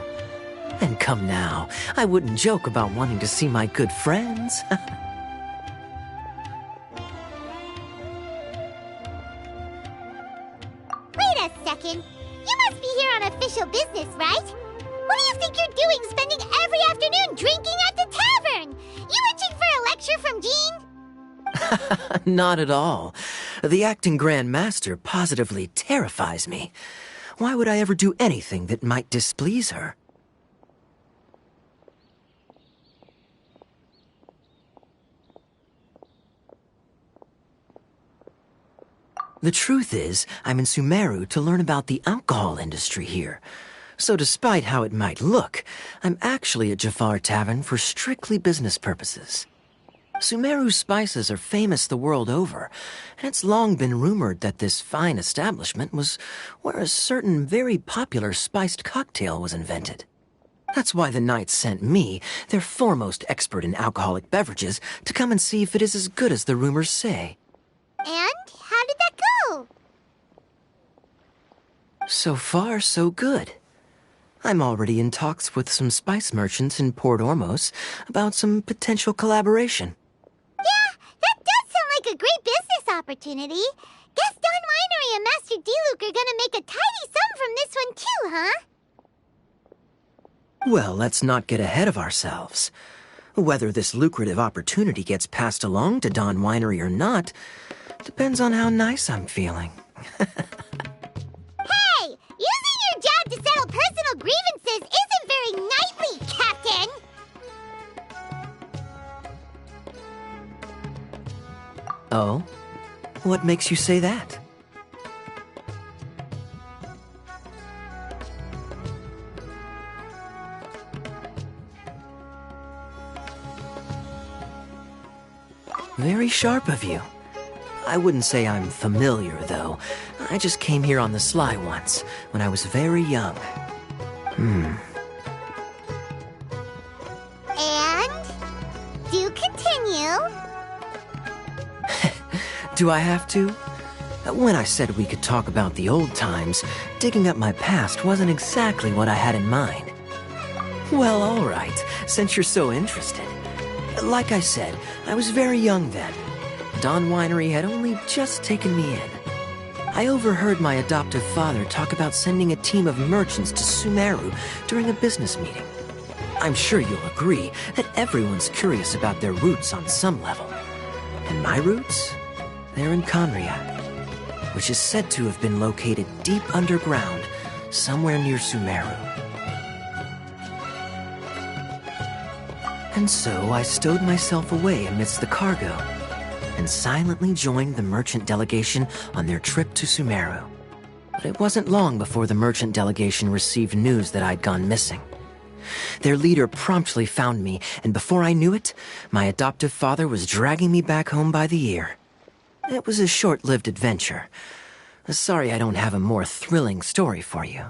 And come now, I wouldn't joke about wanting to see my good friends. Wait a second. official business, right? What do you think you're doing spending every afternoon drinking at the tavern? You itching for a lecture from Jean? Not at all. The acting Grand Master positively terrifies me. Why would I ever do anything that might displease her? The truth is, I'm in Sumeru to learn about the alcohol industry here. So despite how it might look, I'm actually at Jafar Tavern for strictly business purposes. Sumeru spices are famous the world over, and it's long been rumored that this fine establishment was where a certain very popular spiced cocktail was invented. That's why the Knights sent me, their foremost expert in alcoholic beverages, to come and see if it is as good as the rumors say. And how did that go? So far, so good. I'm already in talks with some spice merchants in Port Ormos about some potential collaboration. Yeah, that does sound like a great business opportunity. Guess Don Winery and Master D-Luke are gonna make a tidy sum from this one too, huh? Well, let's not get ahead of ourselves. Whether this lucrative opportunity gets passed along to Don Winery or not depends on how nice I'm feeling. Hey! Using your job to settle personal grievances isn't very knightly, Captain! Oh? What makes you say that? Very sharp of you. I wouldn't say I'm familiar, though. I just came here on the sly once, when I was very young. And? Do continue. Do I have to? When I said we could talk about the old times, digging up my past wasn't exactly what I had in mind. Well, all right, since you're so interested. Like I said, I was very young then. Don Winery had only just taken me in. I overheard my adoptive father talk about sending a team of merchants to Sumeru during a business meeting. I'm sure you'll agree that everyone's curious about their roots on some level. And my roots? They're in Conria, which is said to have been located deep underground, somewhere near Sumeru. And so I stowed myself away amidst the cargo and silently joined the merchant delegation on their trip to Sumeru. But it wasn't long before the merchant delegation received news that I'd gone missing. Their leader promptly found me, and before I knew it, my adoptive father was dragging me back home by the ear. It was a short-lived adventure. Sorry I don't have a more thrilling story for you.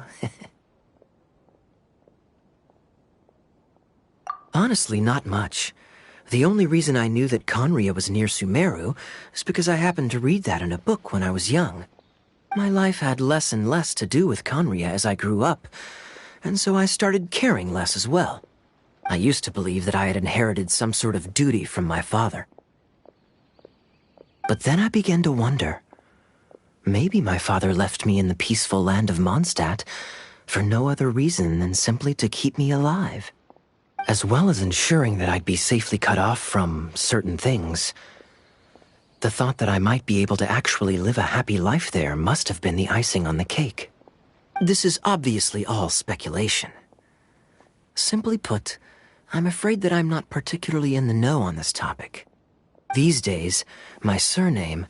Honestly, not much. The only reason I knew that Conria was near Sumeru is because I happened to read that in a book when I was young. My life had less and less to do with Conria as I grew up, and so I started caring less as well. I used to believe that I had inherited some sort of duty from my father. But then I began to wonder. Maybe my father left me in the peaceful land of Mondstadt for no other reason than simply to keep me alive. As well as ensuring that I'd be safely cut off from certain things. The thought that I might be able to actually live a happy life there must have been the icing on the cake. This is obviously all speculation. Simply put, I'm afraid that I'm not particularly in the know on this topic. These days, my surname,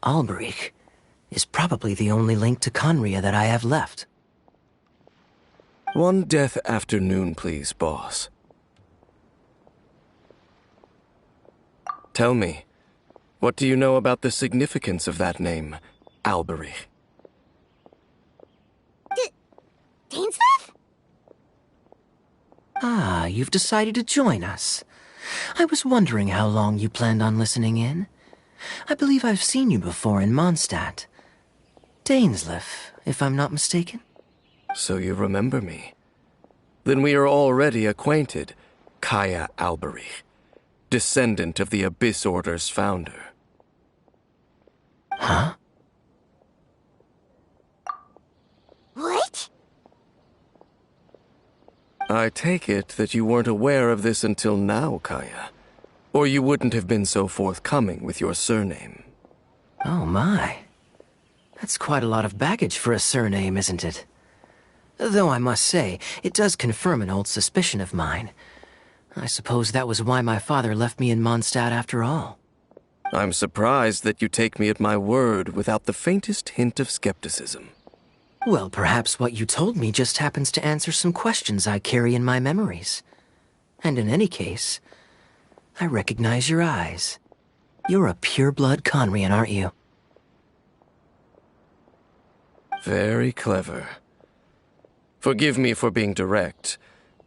Alberich, is probably the only link to Conria that I have left. One death afternoon, please, boss. Tell me, what do you know about the significance of that name, Alberich? Dainsleif? Ah, you've decided to join us. I was wondering how long you planned on listening in. I believe I've seen you before in Mondstadt. Dainsleif, if I'm not mistaken. So you remember me. Then we are already acquainted, Kaya Alberich, descendant of the Abyss Order's founder. Huh? What? I take it that you weren't aware of this until now, Kaya. Or you wouldn't have been so forthcoming with your surname. Oh my. That's quite a lot of baggage for a surname, isn't it? Though I must say, it does confirm an old suspicion of mine. I suppose that was why my father left me in Mondstadt after all. I'm surprised that you take me at my word without the faintest hint of skepticism. Well, perhaps what you told me just happens to answer some questions I carry in my memories. And in any case, I recognize your eyes. You're a pure-blood Conrian, aren't you? Very clever. Forgive me for being direct,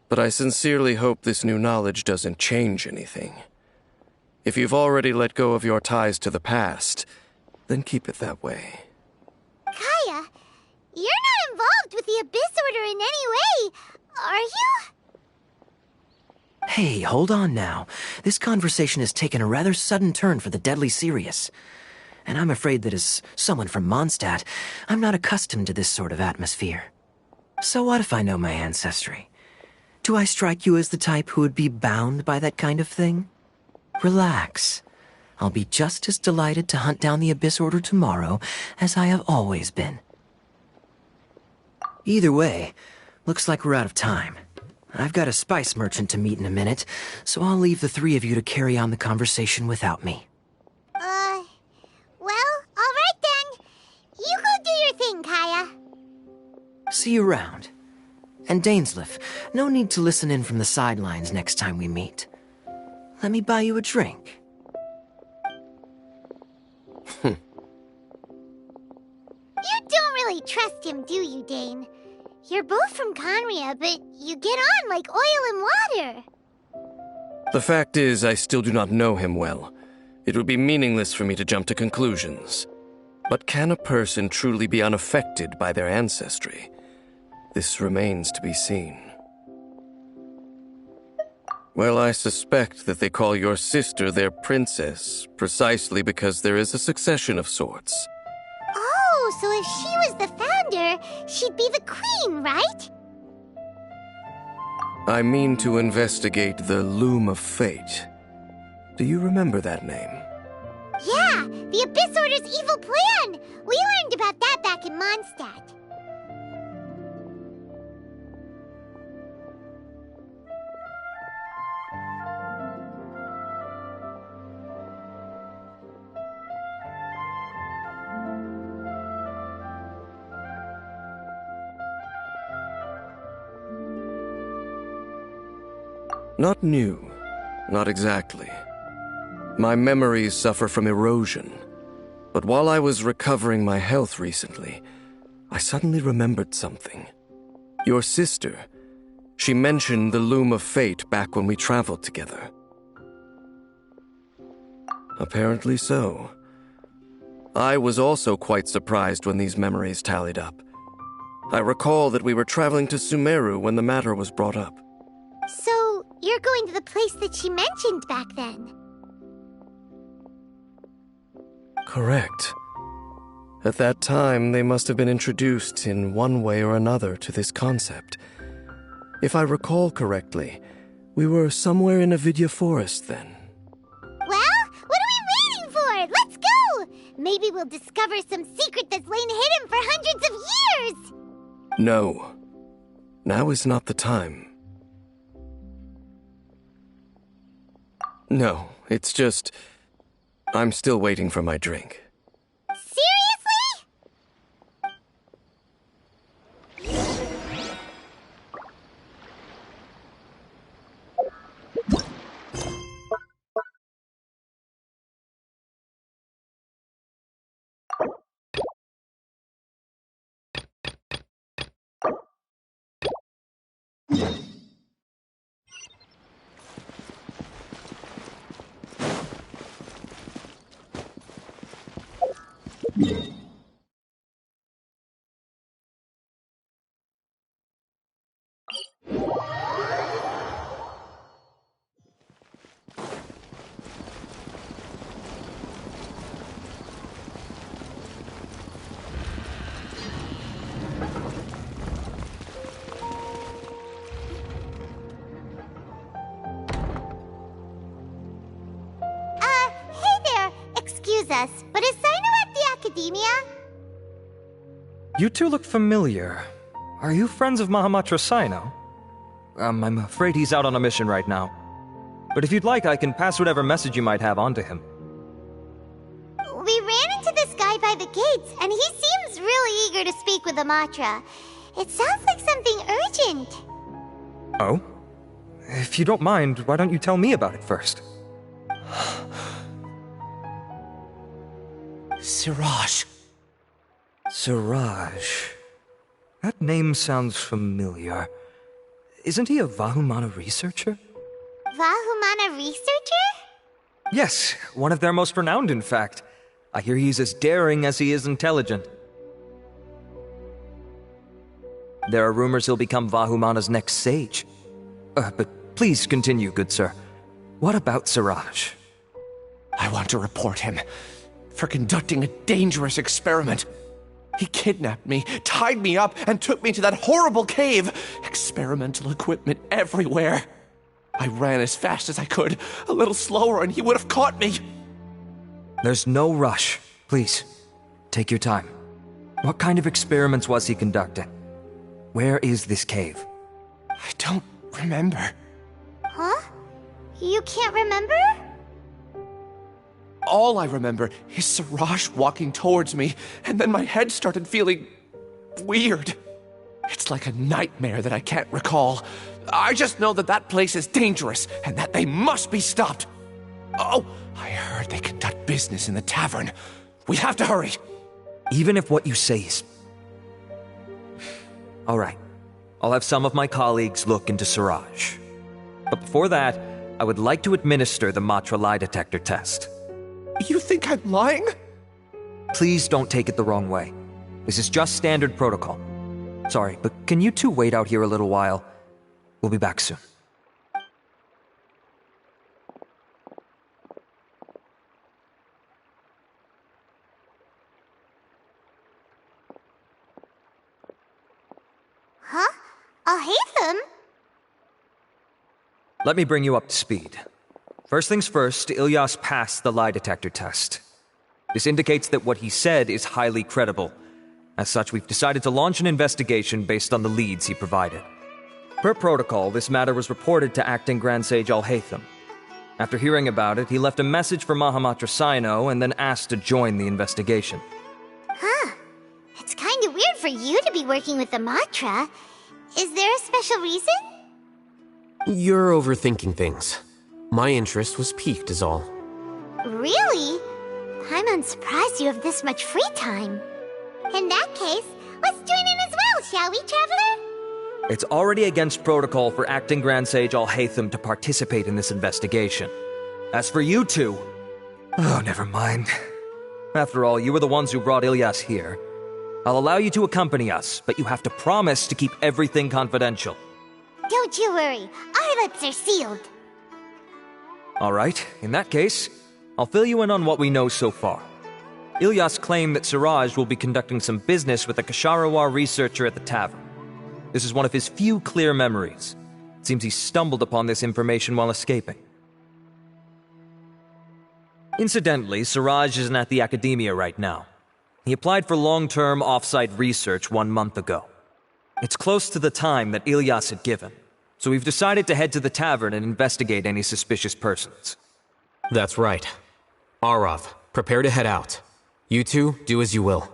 but I sincerely hope this new knowledge doesn't change anything. If you've already let go of your ties to the past, then keep it that way. Kaya, you're not involved with the Abyss Order in any way, are you? Hey, hold on now. This conversation has taken a rather sudden turn for the deadly serious. And I'm afraid that as someone from Mondstadt, I'm not accustomed to this sort of atmosphere. So what if I know my ancestry? Do I strike you as the type who would be bound by that kind of thing? Relax. I'll be just as delighted to hunt down the Abyss Order tomorrow as I have always been. Either way, looks like we're out of time. I've got a spice merchant to meet in a minute, so I'll leave the three of you to carry on the conversation without me. Well, all right then. You go do your thing, Kaya. See you around. And Dainsleif, no need to listen in from the sidelines next time we meet. Let me buy you a drink. You don't really trust him, do you, Dane? You're both from Conria, but you get on like oil and water. The fact is, I still do not know him well. It would be meaningless for me to jump to conclusions. But can a person truly be unaffected by their ancestry? This remains to be seen. Well, I suspect that they call your sister their princess, precisely because there is a succession of sorts. Oh, so if she was the founder, she'd be the queen, right? I mean to investigate the Loom of Fate. Do you remember that name? Yeah, the Abyss Order's evil plan! We learned about that back in Mondstadt. Not new. Not exactly. My memories suffer from erosion. But while I was recovering my health recently, I suddenly remembered something. Your sister. She mentioned the Loom of Fate back when we traveled together. Apparently so. I was also quite surprised when these memories tallied up. I recall that we were traveling to Sumeru when the matter was brought up. So, you're going to the place that she mentioned back then? Correct. At that time, they must have been introduced in one way or another to this concept. If I recall correctly, we were somewhere in Avidya Forest then. Well, what are we waiting for? Let's go! Maybe we'll discover some secret that's lain hidden for hundreds of years! No. Now is not the time. No, it's just... I'm still waiting for my drink. us, but is Cyno at the academia? You two look familiar. Are you friends of Mahamatra Cyno? I'm afraid he's out on a mission right now. But if you'd like, I can pass whatever message you might have on to him. We ran into this guy by the gates, and he seems really eager to speak with Amatra. It sounds like something urgent. Oh? If you don't mind, why don't you tell me about it first? Siraj. Siraj. That name sounds familiar. Isn't he a Vahumana researcher? Vahumana researcher? Yes, one of their most renowned, in fact. I hear he's as daring as he is intelligent. There are rumors he'll become Vahumana's next sage. But please continue, good sir. What about Siraj? I want to report him for conducting a dangerous experiment. He kidnapped me, tied me up, and took me to that horrible cave. Experimental equipment everywhere. I ran as fast as I could, a little slower, and he would have caught me. There's no rush. Please, take your time. What kind of experiments was he conducting? Where is this cave? I don't remember. Huh? You can't remember? All I remember is Siraj walking towards me, and then my head started feeling weird. It's like a nightmare that I can't recall. I just know that that place is dangerous, and that they must be stopped. Oh, I heard they conduct business in the tavern. We have to hurry. Even if what you say is... All right. I'll have some of my colleagues look into Siraj. But before that, I would like to administer the Matra lie detector test. You think I'm lying? Please don't take it the wrong way. This is just standard protocol. Sorry, but can you two wait out here a little while? We'll be back soon. Huh? I'll hate them. Let me bring you up to speed. First things first, Ilyas passed the lie detector test. This indicates that what he said is highly credible. As such, we've decided to launch an investigation based on the leads he provided. Per protocol, this matter was reported to Acting Grand Sage Al-Haytham. After hearing about it, he left a message for Mahamatra Cyno and then asked to join the investigation. Huh. It's kind of weird for you to be working with the Matra. Is there a special reason? You're overthinking things. My interest was piqued is all. Really? I'm surprised you have this much free time. In that case, let's join in as well, shall we, Traveler? It's already against protocol for Acting Grand Sage Al-Haytham to participate in this investigation. As for you two... Oh, never mind. After all, you were the ones who brought Ilyas here. I'll allow you to accompany us, but you have to promise to keep everything confidential. Don't you worry. Our lips are sealed. All right, in that case, I'll fill you in on what we know so far. Ilyas claimed that Siraj will be conducting some business with a Kasharawar researcher at the tavern. This is one of his few clear memories. It seems he stumbled upon this information while escaping. Incidentally, Siraj isn't at the academia right now. He applied for long-term off-site research 1 month ago. It's close to the time that Ilyas had given, so we've decided to head to the tavern and investigate any suspicious persons. That's right. Arav, prepare to head out. You two, do as you will.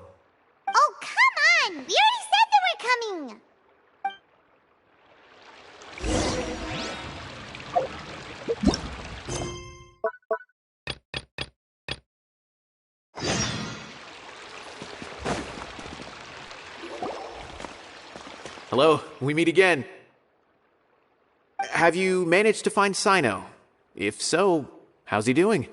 Oh, come on! We already said that we're coming! Hello, we meet again. Have you managed to find Cyno? If so, how's he doing?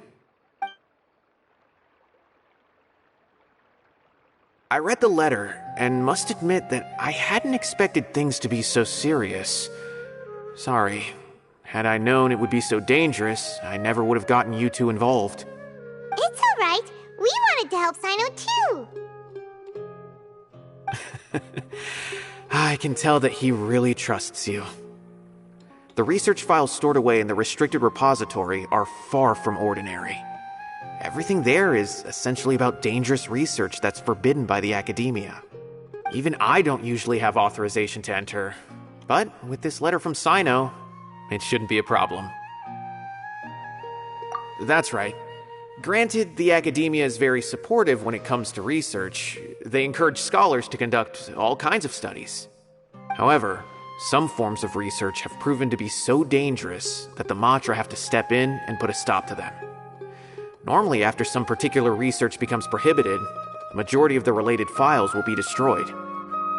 I read the letter, and must admit that I hadn't expected things to be so serious. Sorry. Had I known it would be so dangerous, I never would have gotten you two involved. It's alright. We wanted to help Cyno too. I can tell that he really trusts you. The research files stored away in the restricted repository are far from ordinary. Everything there is essentially about dangerous research that's forbidden by the academia. Even I don't usually have authorization to enter, but with this letter from Cyno, it shouldn't be a problem. That's right. Granted, the academia is very supportive when it comes to research. They encourage scholars to conduct all kinds of studies. However, some forms of research have proven to be so dangerous that the Matra have to step in and put a stop to them. Normally, after some particular research becomes prohibited, the majority of the related files will be destroyed.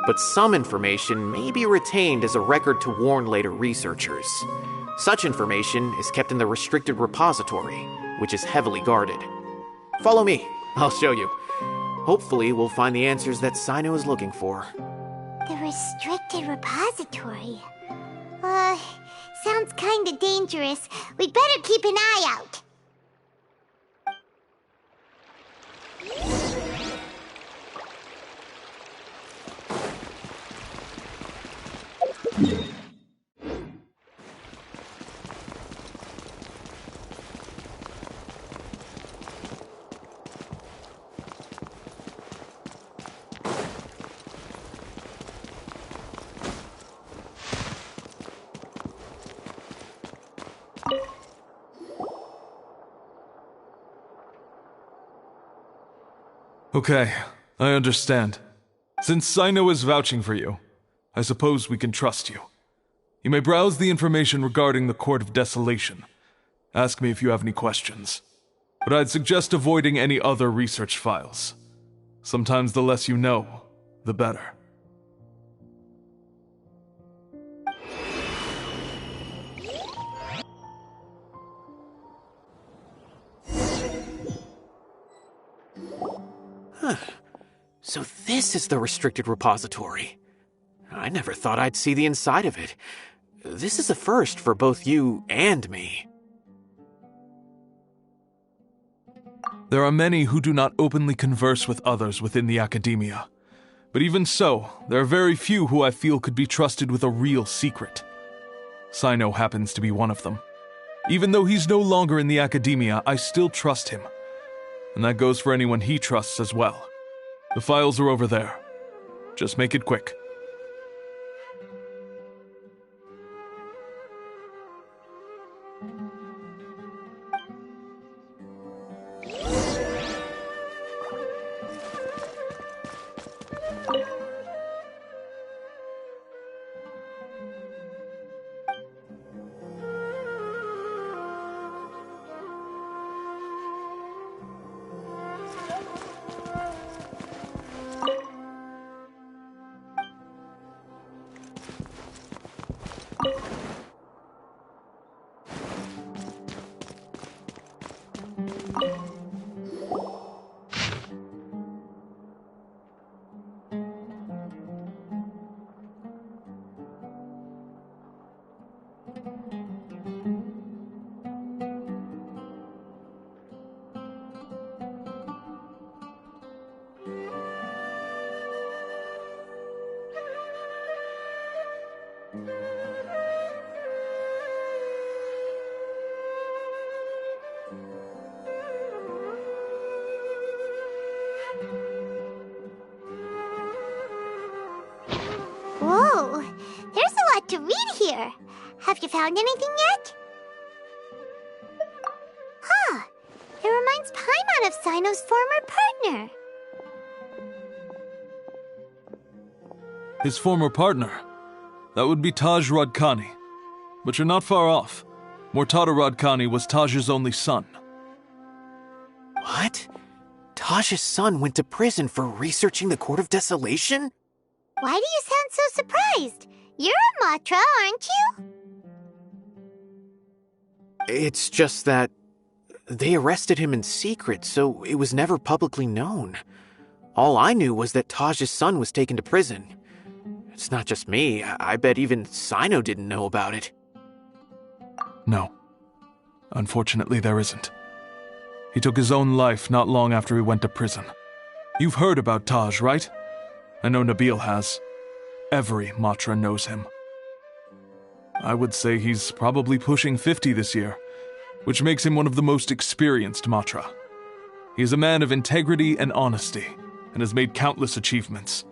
But some information may be retained as a record to warn later researchers. Such information is kept in the restricted repository, which is heavily guarded. Follow me, I'll show you. Hopefully, we'll find the answers that Cyno is looking for. The restricted repository. Sounds kinda dangerous. We'd better keep an eye out. Okay, I understand. Since Cyno is vouching for you, I suppose we can trust you. You may browse the information regarding the Court of Desolation. Ask me if you have any questions. But I'd suggest avoiding any other research files. Sometimes the less you know, the better. So this is the restricted repository. I never thought I'd see the inside of it. This is a first for both you and me. There are many who do not openly converse with others within the academia. But even so, there are very few who I feel could be trusted with a real secret. Cyno happens to be one of them. Even though he's no longer in the academia, I still trust him. And that goes for anyone he trusts as well. The files are over there. Just make it quick. Whoa, there's a lot to read here. Have you found anything yet? Huh, it reminds Paimon of Cyno's former partner. His former partner? That would be Taj Radkani. But you're not far off. Mortada Radkani was Taj's only son. What? Taj's son went to prison for researching the Court of Desolation? Why do you sound so surprised? You're a Matra, aren't you? It's just that they arrested him in secret, so it was never publicly known. All I knew was that Taj's son was taken to prison. It's not just me. I bet even Cyno didn't know about it. No. Unfortunately, there isn't. He took his own life not long after he went to prison. You've heard about Taj, right? I know Nabil has. Every Matra knows him. I would say he's probably pushing 50 this year, which makes him one of the most experienced Matra. He is a man of integrity and honesty, and has made countless achievements.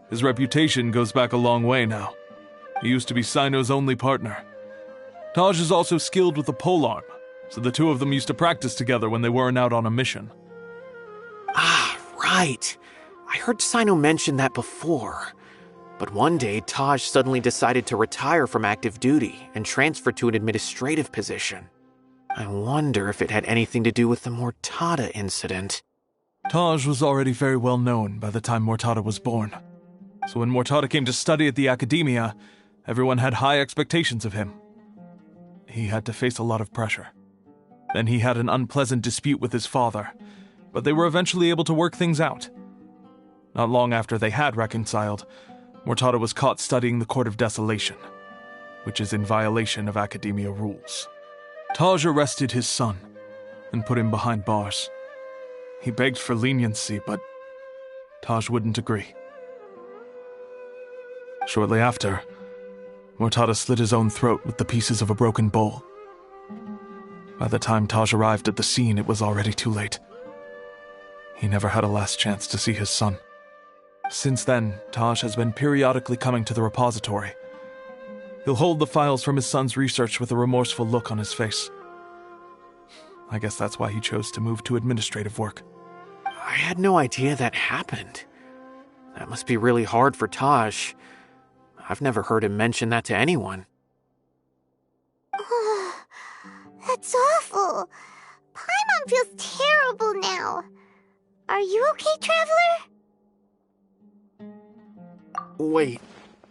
His reputation goes back a long way now. He used to be Cyno's only partner. Taj is also skilled with the polearm, so the two of them used to practice together when they weren't out on a mission. Ah, right. I heard Cyno mention that before. But one day, Taj suddenly decided to retire from active duty and transfer to an administrative position. I wonder if it had anything to do with the Mortada incident. Taj was already very well known by the time Mortada was born. So when Mortada came to study at the Academia, everyone had high expectations of him. He had to face a lot of pressure. Then he had an unpleasant dispute with his father, but they were eventually able to work things out. Not long after they had reconciled, Mortada was caught studying the Court of Desolation, which is in violation of Academia rules. Taj arrested his son and put him behind bars. He begged for leniency, but Taj wouldn't agree. Shortly after, Mortada slit his own throat with the pieces of a broken bowl. By the time Taj arrived at the scene, it was already too late. He never had a last chance to see his son. Since then, Taj has been periodically coming to the repository. He'll hold the files from his son's research with a remorseful look on his face. I guess that's why he chose to move to administrative work. I had no idea that happened. That must be really hard for Taj. I've never heard him mention that to anyone. That's awful. Paimon feels terrible now. Are you okay, Traveler? Wait,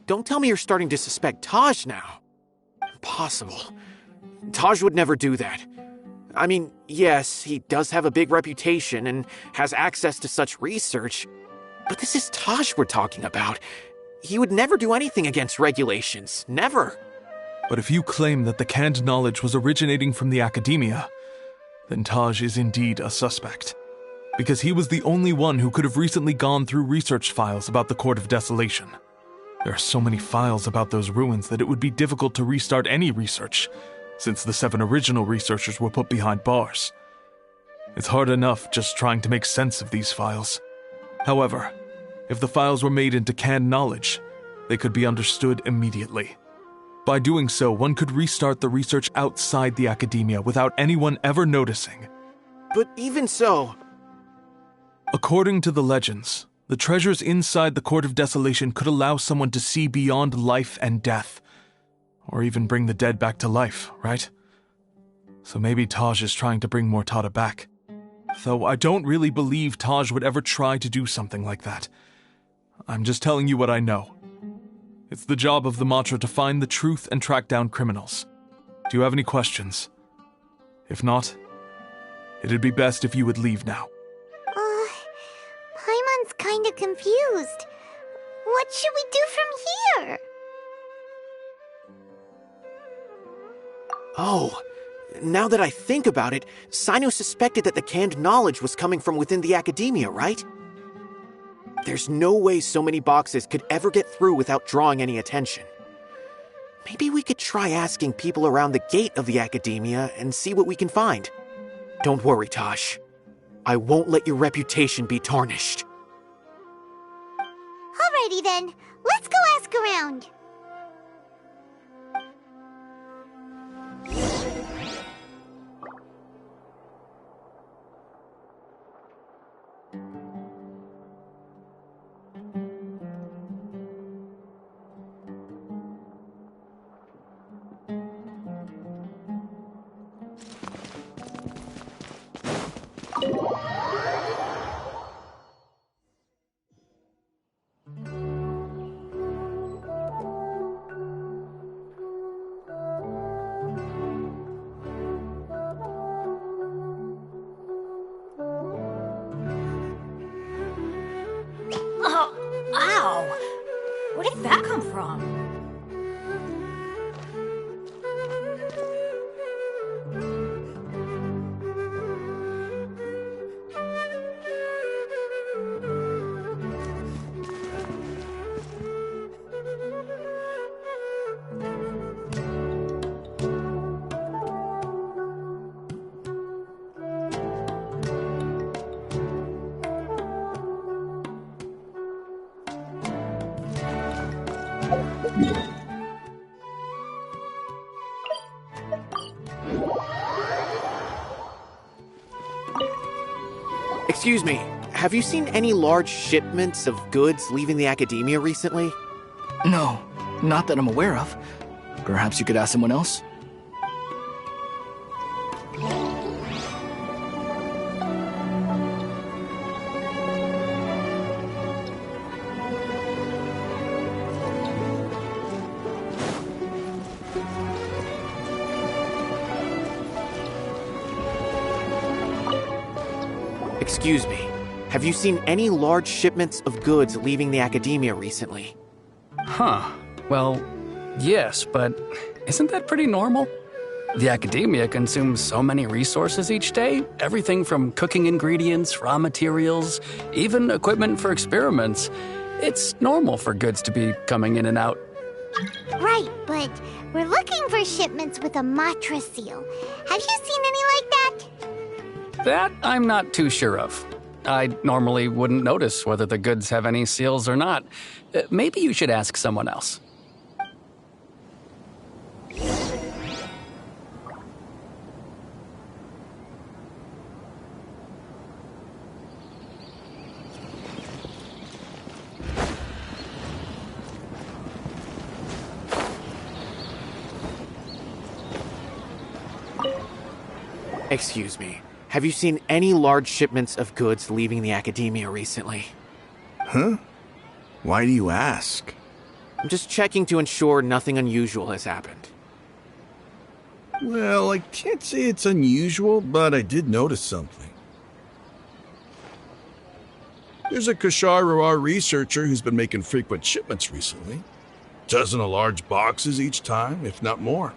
don't tell me you're starting to suspect Taj now. Impossible. Taj would never do that. I mean, yes, he does have a big reputation and has access to such research, but this is Taj we're talking about. He would never do anything against regulations. Never. But if you claim that the canned knowledge was originating from the Academia, then Taj is indeed a suspect. Because he was the only one who could have recently gone through research files about the Court of Desolation. There are so many files about those ruins that it would be difficult to restart any research, since the 7 original researchers were put behind bars. It's hard enough just trying to make sense of these files. However, if the files were made into canned knowledge, they could be understood immediately. By doing so, one could restart the research outside the Academia without anyone ever noticing. But even so... According to the legends, the treasures inside the Court of Desolation could allow someone to see beyond life and death, or even bring the dead back to life, right? So maybe Taj is trying to bring Mortada back. Though I don't really believe Taj would ever try to do something like that. I'm just telling you what I know. It's the job of the Mantra to find the truth and track down criminals. Do you have any questions? If not, it'd be best if you would leave now. Paimon's kinda confused. What should we do from here? Oh, now that I think about it, Cyno suspected that the canned knowledge was coming from within the Academia, right? There's no way so many boxes could ever get through without drawing any attention. Maybe we could try asking people around the gate of the Academia and see what we can find. Don't worry, Taj. I won't let your reputation be tarnished. Alrighty then, let's go ask around. Ow! Where did that come from? Excuse me, have you seen any large shipments of goods leaving the academia recently? No, not that I'm aware of. Perhaps you could ask someone else? Excuse me, have you seen any large shipments of goods leaving the academia recently? Huh. Well, yes, but isn't that pretty normal? The academia consumes so many resources each day. Everything from cooking ingredients, raw materials, even equipment for experiments. It's normal for goods to be coming in and out. Right, but we're looking for shipments with a Matra seal. Have you seen any like that? That I'm not too sure of. I normally wouldn't notice whether the goods have any seals or not. Maybe you should ask someone else. Excuse me, have you seen any large shipments of goods leaving the academia recently? Huh? Why do you ask? I'm just checking to ensure nothing unusual has happened. Well, I can't say it's unusual, but I did notice something. There's a Kashar researcher who's been making frequent shipments recently. Dozen of large boxes each time, if not more.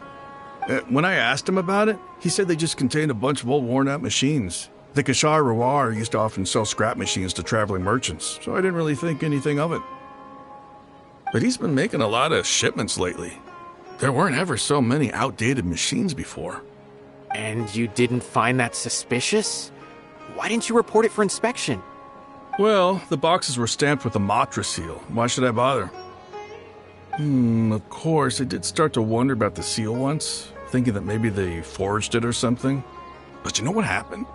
When I asked him about it, he said they just contained a bunch of old worn-out machines. The Kashar used to often sell scrap machines to traveling merchants, so I didn't really think anything of it. But he's been making a lot of shipments lately. There weren't ever so many outdated machines before. And you didn't find that suspicious? Why didn't you report it for inspection? Well, the boxes were stamped with a Matra seal. Why should I bother? Of course, I did start to wonder about the seal once, thinking that maybe they forged it or something. But you know what happened?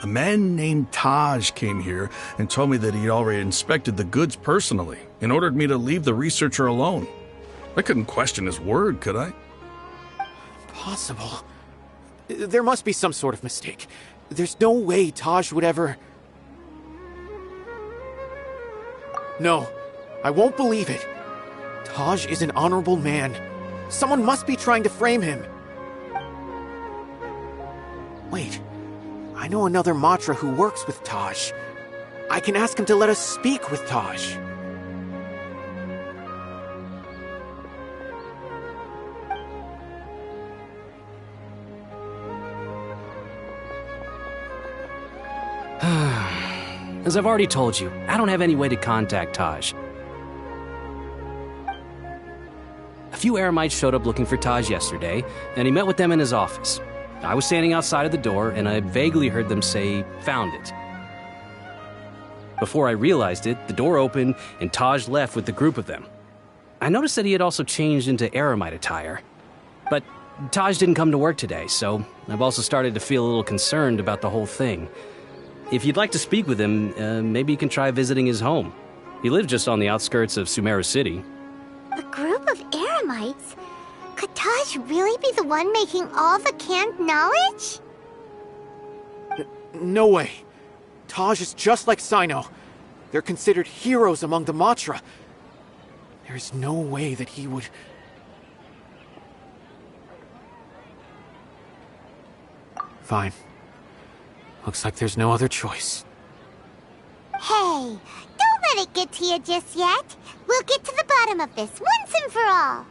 A man named Taj came here and told me that he'd already inspected the goods personally and ordered me to leave the researcher alone. I couldn't question his word, could I? Impossible. There must be some sort of mistake. There's no way Taj would ever... No, I won't believe it. Taj is an honorable man. Someone must be trying to frame him. Wait, I know another Matra who works with Taj. I can ask him to let us speak with Taj. As I've already told you, I don't have any way to contact Taj. A few Eremites showed up looking for Taj yesterday, and he met with them in his office. I was standing outside of the door, and I vaguely heard them say, "Found it." Before I realized it, the door opened, and Taj left with the group of them. I noticed that he had also changed into Eremite attire. But Taj didn't come to work today, so I've also started to feel a little concerned about the whole thing. If you'd like to speak with him, maybe you can try visiting his home. He lives just on the outskirts of Sumeru City. A group of Eremites? Could Taj really be the one making all the canned knowledge? No way. Taj is just like Cyno. They're considered heroes among the Matra. There's no way that he would... Fine. Looks like there's no other choice. Hey, don't let it get to you just yet. We'll get to the bottom of this once and for all.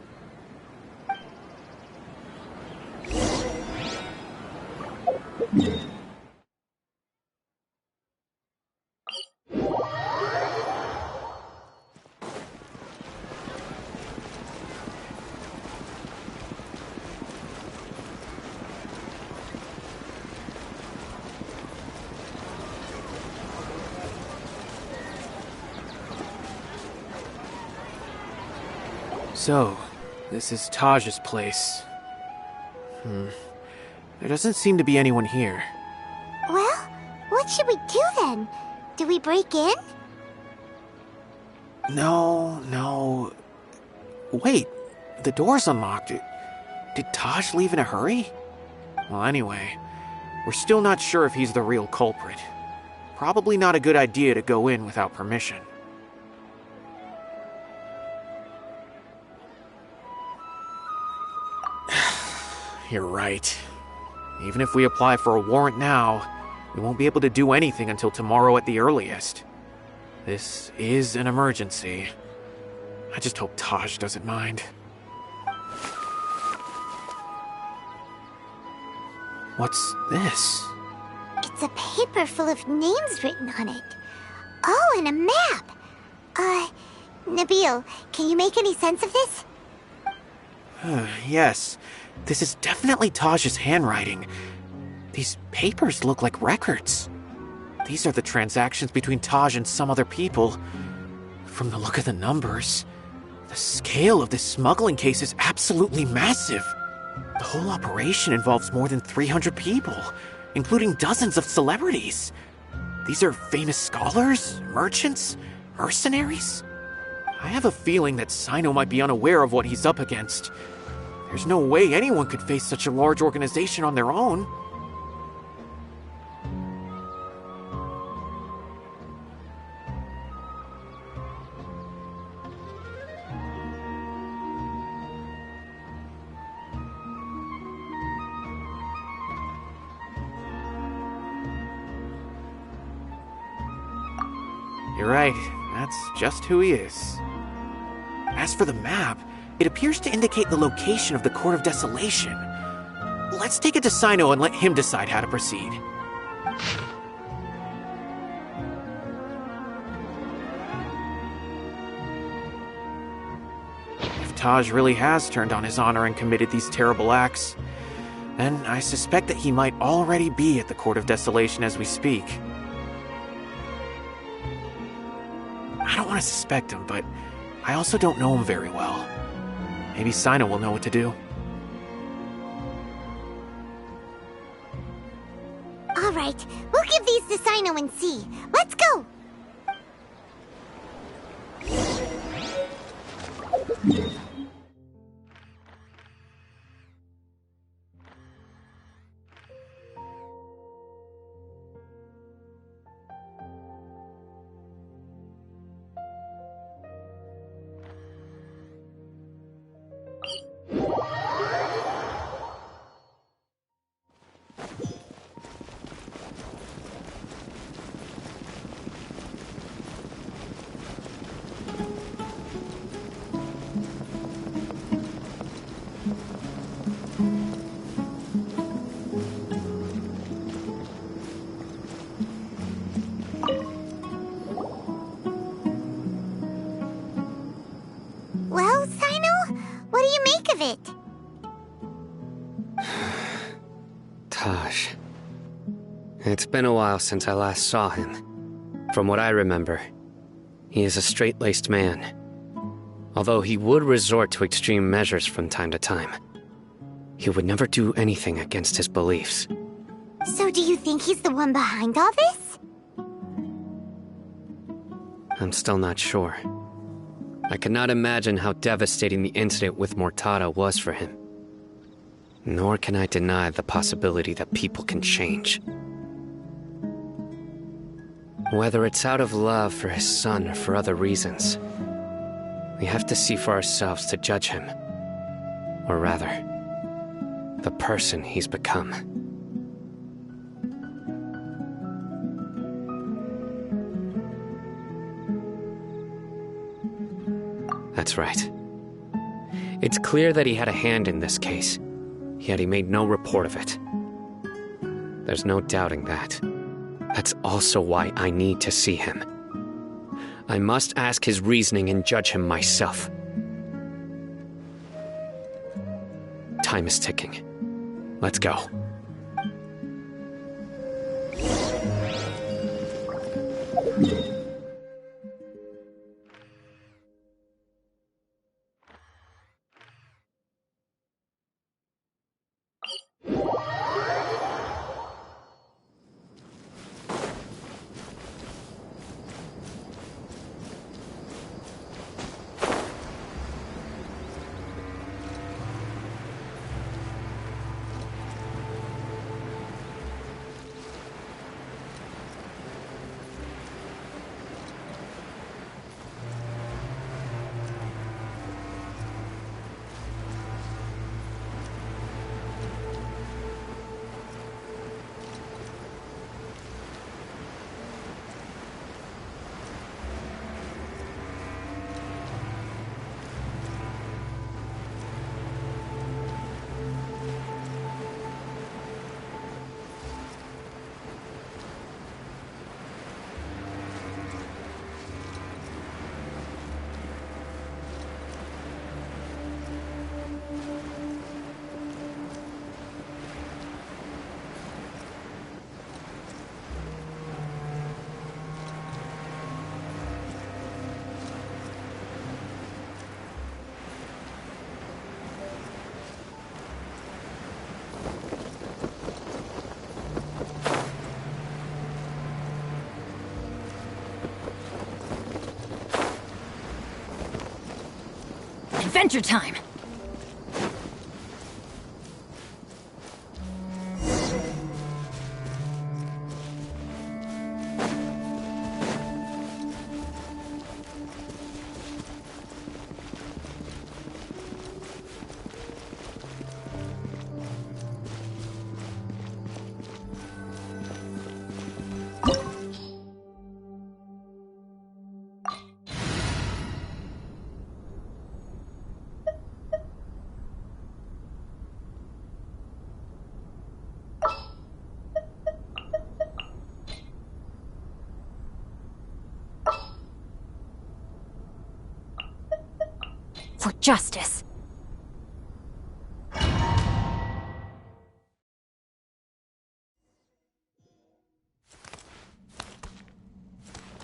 So, this is Taj's place. There doesn't seem to be anyone here. Well, what What should we do then? Do we break in? No. Wait, the door's unlocked. Did Taj leave in a hurry? Well, anyway, we're still not sure if he's the real culprit. Probably not a good idea to go in without permission. You're right. Even if we apply for a warrant now, we won't be able to do anything until tomorrow at the earliest. This is an emergency. I just hope Taj doesn't mind. What's this? It's a paper full of names written on it. Oh, and a map! Nabil, can you make any sense of this? Yes, this is definitely Taj's handwriting. These papers look like records. These are the transactions between Taj and some other people. From the look of the numbers, the scale of this smuggling case is absolutely massive. The whole operation involves more than 300 people, including dozens of celebrities. These are famous scholars, merchants, mercenaries. I have a feeling that Cyno might be unaware of what he's up against. There's no way anyone could face such a large organization on their own. You're right, that's just who he is. As for the map, it appears to indicate the location of the Court of Desolation. Let's take it to Cyno and let him decide how to proceed. If Taj really has turned on his honor and committed these terrible acts, then I suspect that he might already be at the Court of Desolation as we speak. I don't want to suspect him, but I also don't know him very well. Maybe Cyno will know what to do. Alright, we'll give these to Cyno and see. Let's go! Well, Cyno, what do you make of it? Taj. It's been a while since I last saw him. From what I remember, he is a straight-laced man. Although he would resort to extreme measures from time to time, he would never do anything against his beliefs. So do you think he's the one behind all this? I'm still not sure. I cannot imagine how devastating the incident with Mortada was for him. Nor can I deny the possibility that people can change. Whether it's out of love for his son or for other reasons, we have to see for ourselves to judge him. Or rather, the person he's become. That's right. It's clear that he had a hand in this case, yet he made no report of it. There's no doubting that. That's also why I need to see him. I must ask his reasoning and judge him myself. Time is ticking. Let's go. adventure time! For justice.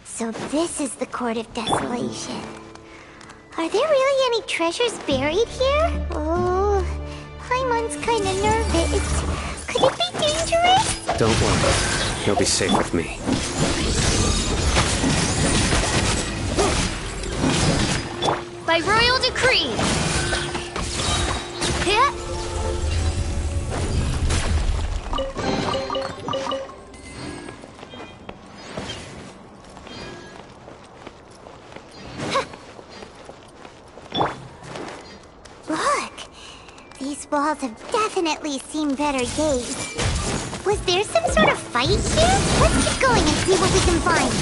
So this is the Court of Desolation. Are there really any treasures buried here? Oh, Paimon's kinda nervous. Could it be dangerous? Don't worry. You'll be safe with me. By royal decree. Hit. Look, these walls have definitely seen better days. Was there some sort of fight here? Let's keep going and see what we can find.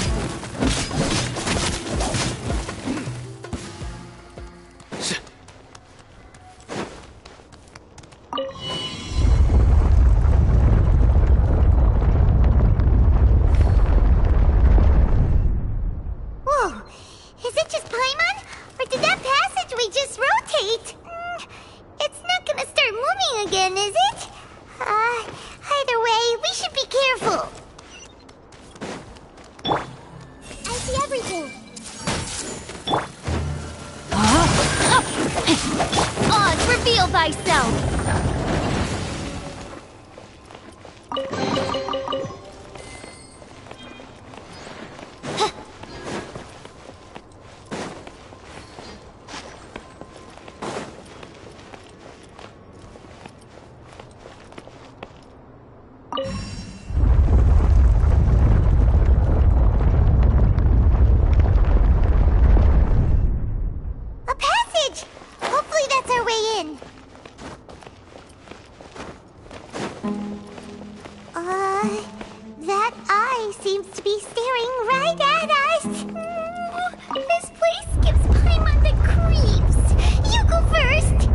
That eye seems to be staring right at us. This place gives Paimon the creeps. You go first.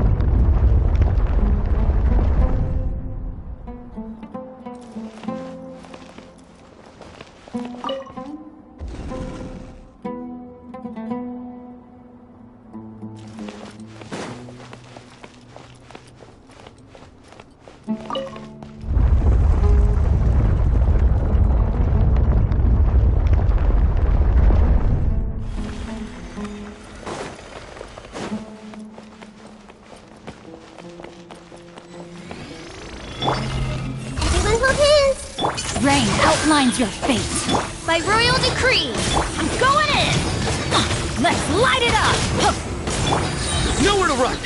Rain outlines your fate. By royal decree, I'm going in! Let's light it up! Nowhere to run!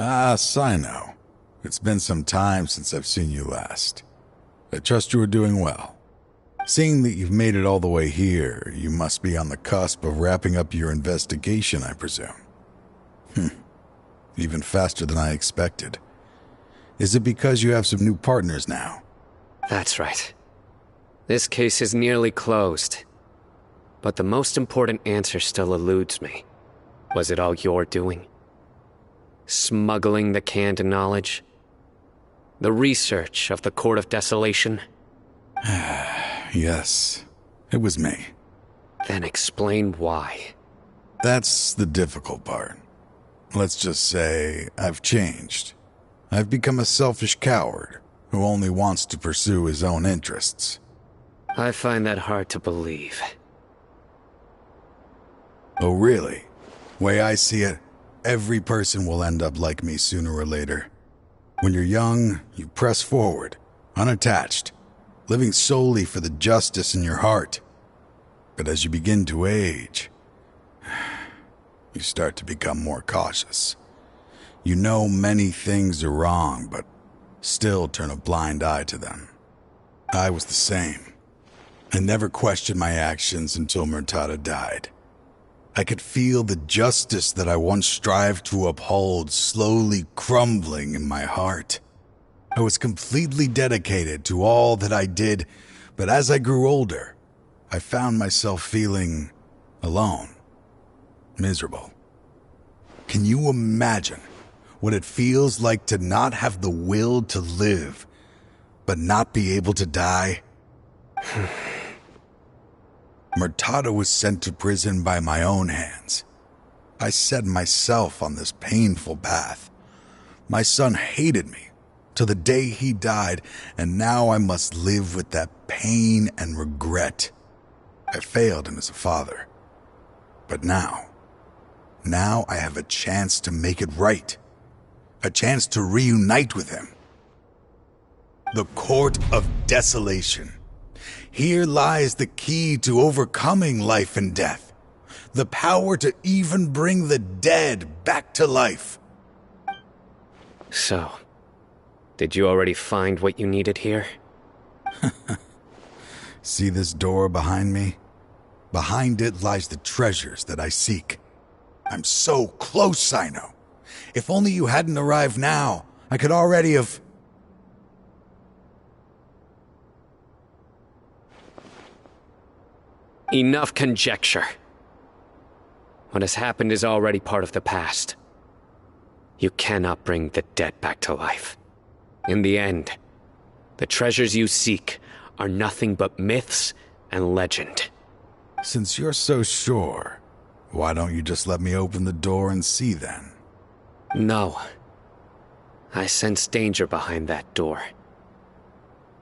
Ah, Cyno. It's been some time since I've seen you last. I trust you are doing well. Seeing that you've made it all the way here, you must be on the cusp of wrapping up your investigation, I presume. Even faster than I expected. Is it because you have some new partners now? That's right. This case is nearly closed. But the most important answer still eludes me. Was it all your doing? Smuggling the canned knowledge? The research of the Court of Desolation? Yes, it was me. Then explain why. That's the difficult part. Let's just say I've changed. I've become a selfish coward who only wants to pursue his own interests. I find that hard to believe. Oh, really? Way I see it, every person will end up like me sooner or later. When you're young, you press forward, unattached, living solely for the justice in your heart. But as you begin to age, you start to become more cautious. You know many things are wrong, but still turn a blind eye to them. I was the same. I never questioned my actions until Murtada died. I could feel the justice that I once strived to uphold slowly crumbling in my heart. I was completely dedicated to all that I did, but as I grew older, I found myself feeling alone, miserable. Can you imagine what it feels like to not have the will to live, but not be able to die? Murtada was sent to prison by my own hands. I set myself on this painful path. My son hated me till the day he died, and now I must live with that pain and regret. I failed him as a father. But now I have a chance to make it right. A chance to reunite with him. The Court of Desolation. Here lies the key to overcoming life and death. The power to even bring the dead back to life. So, did you already find what you needed here? See this door behind me? Behind it lies the treasures that I seek. I'm so close, Cyno. If only you hadn't arrived now, I could already have... Enough conjecture. What has happened is already part of the past. You cannot bring the dead back to life. In the end, the treasures you seek are nothing but myths and legend. Since you're so sure, why don't you just let me open the door and see then? No. I sense danger behind that door.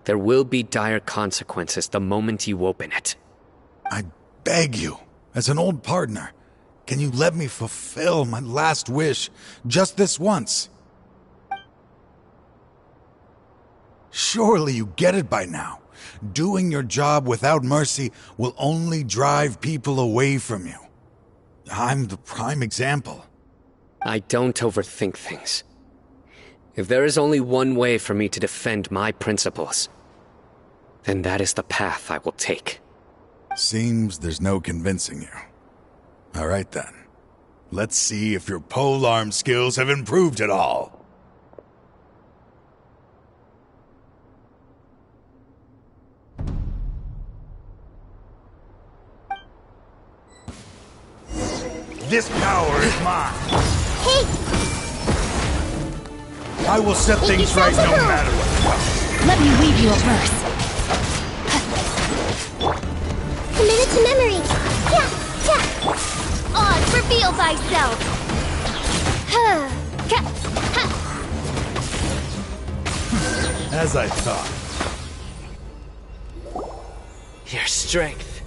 There will be dire consequences the moment you open it. I beg you, as an old partner, can you let me fulfill my last wish just this once? Surely you get it by now. Doing your job without mercy will only drive people away from you. I'm the prime example. I don't overthink things. If there is only one way for me to defend my principles, then that is the path I will take. Seems there's no convincing you. All right then. Let's see if your polearm skills have improved at all. This power is mine. Hey! I will set things right no matter what. Let me read you a verse. Commit it to memory. Yeah. Oz, reveal thyself. As I thought. Your strength.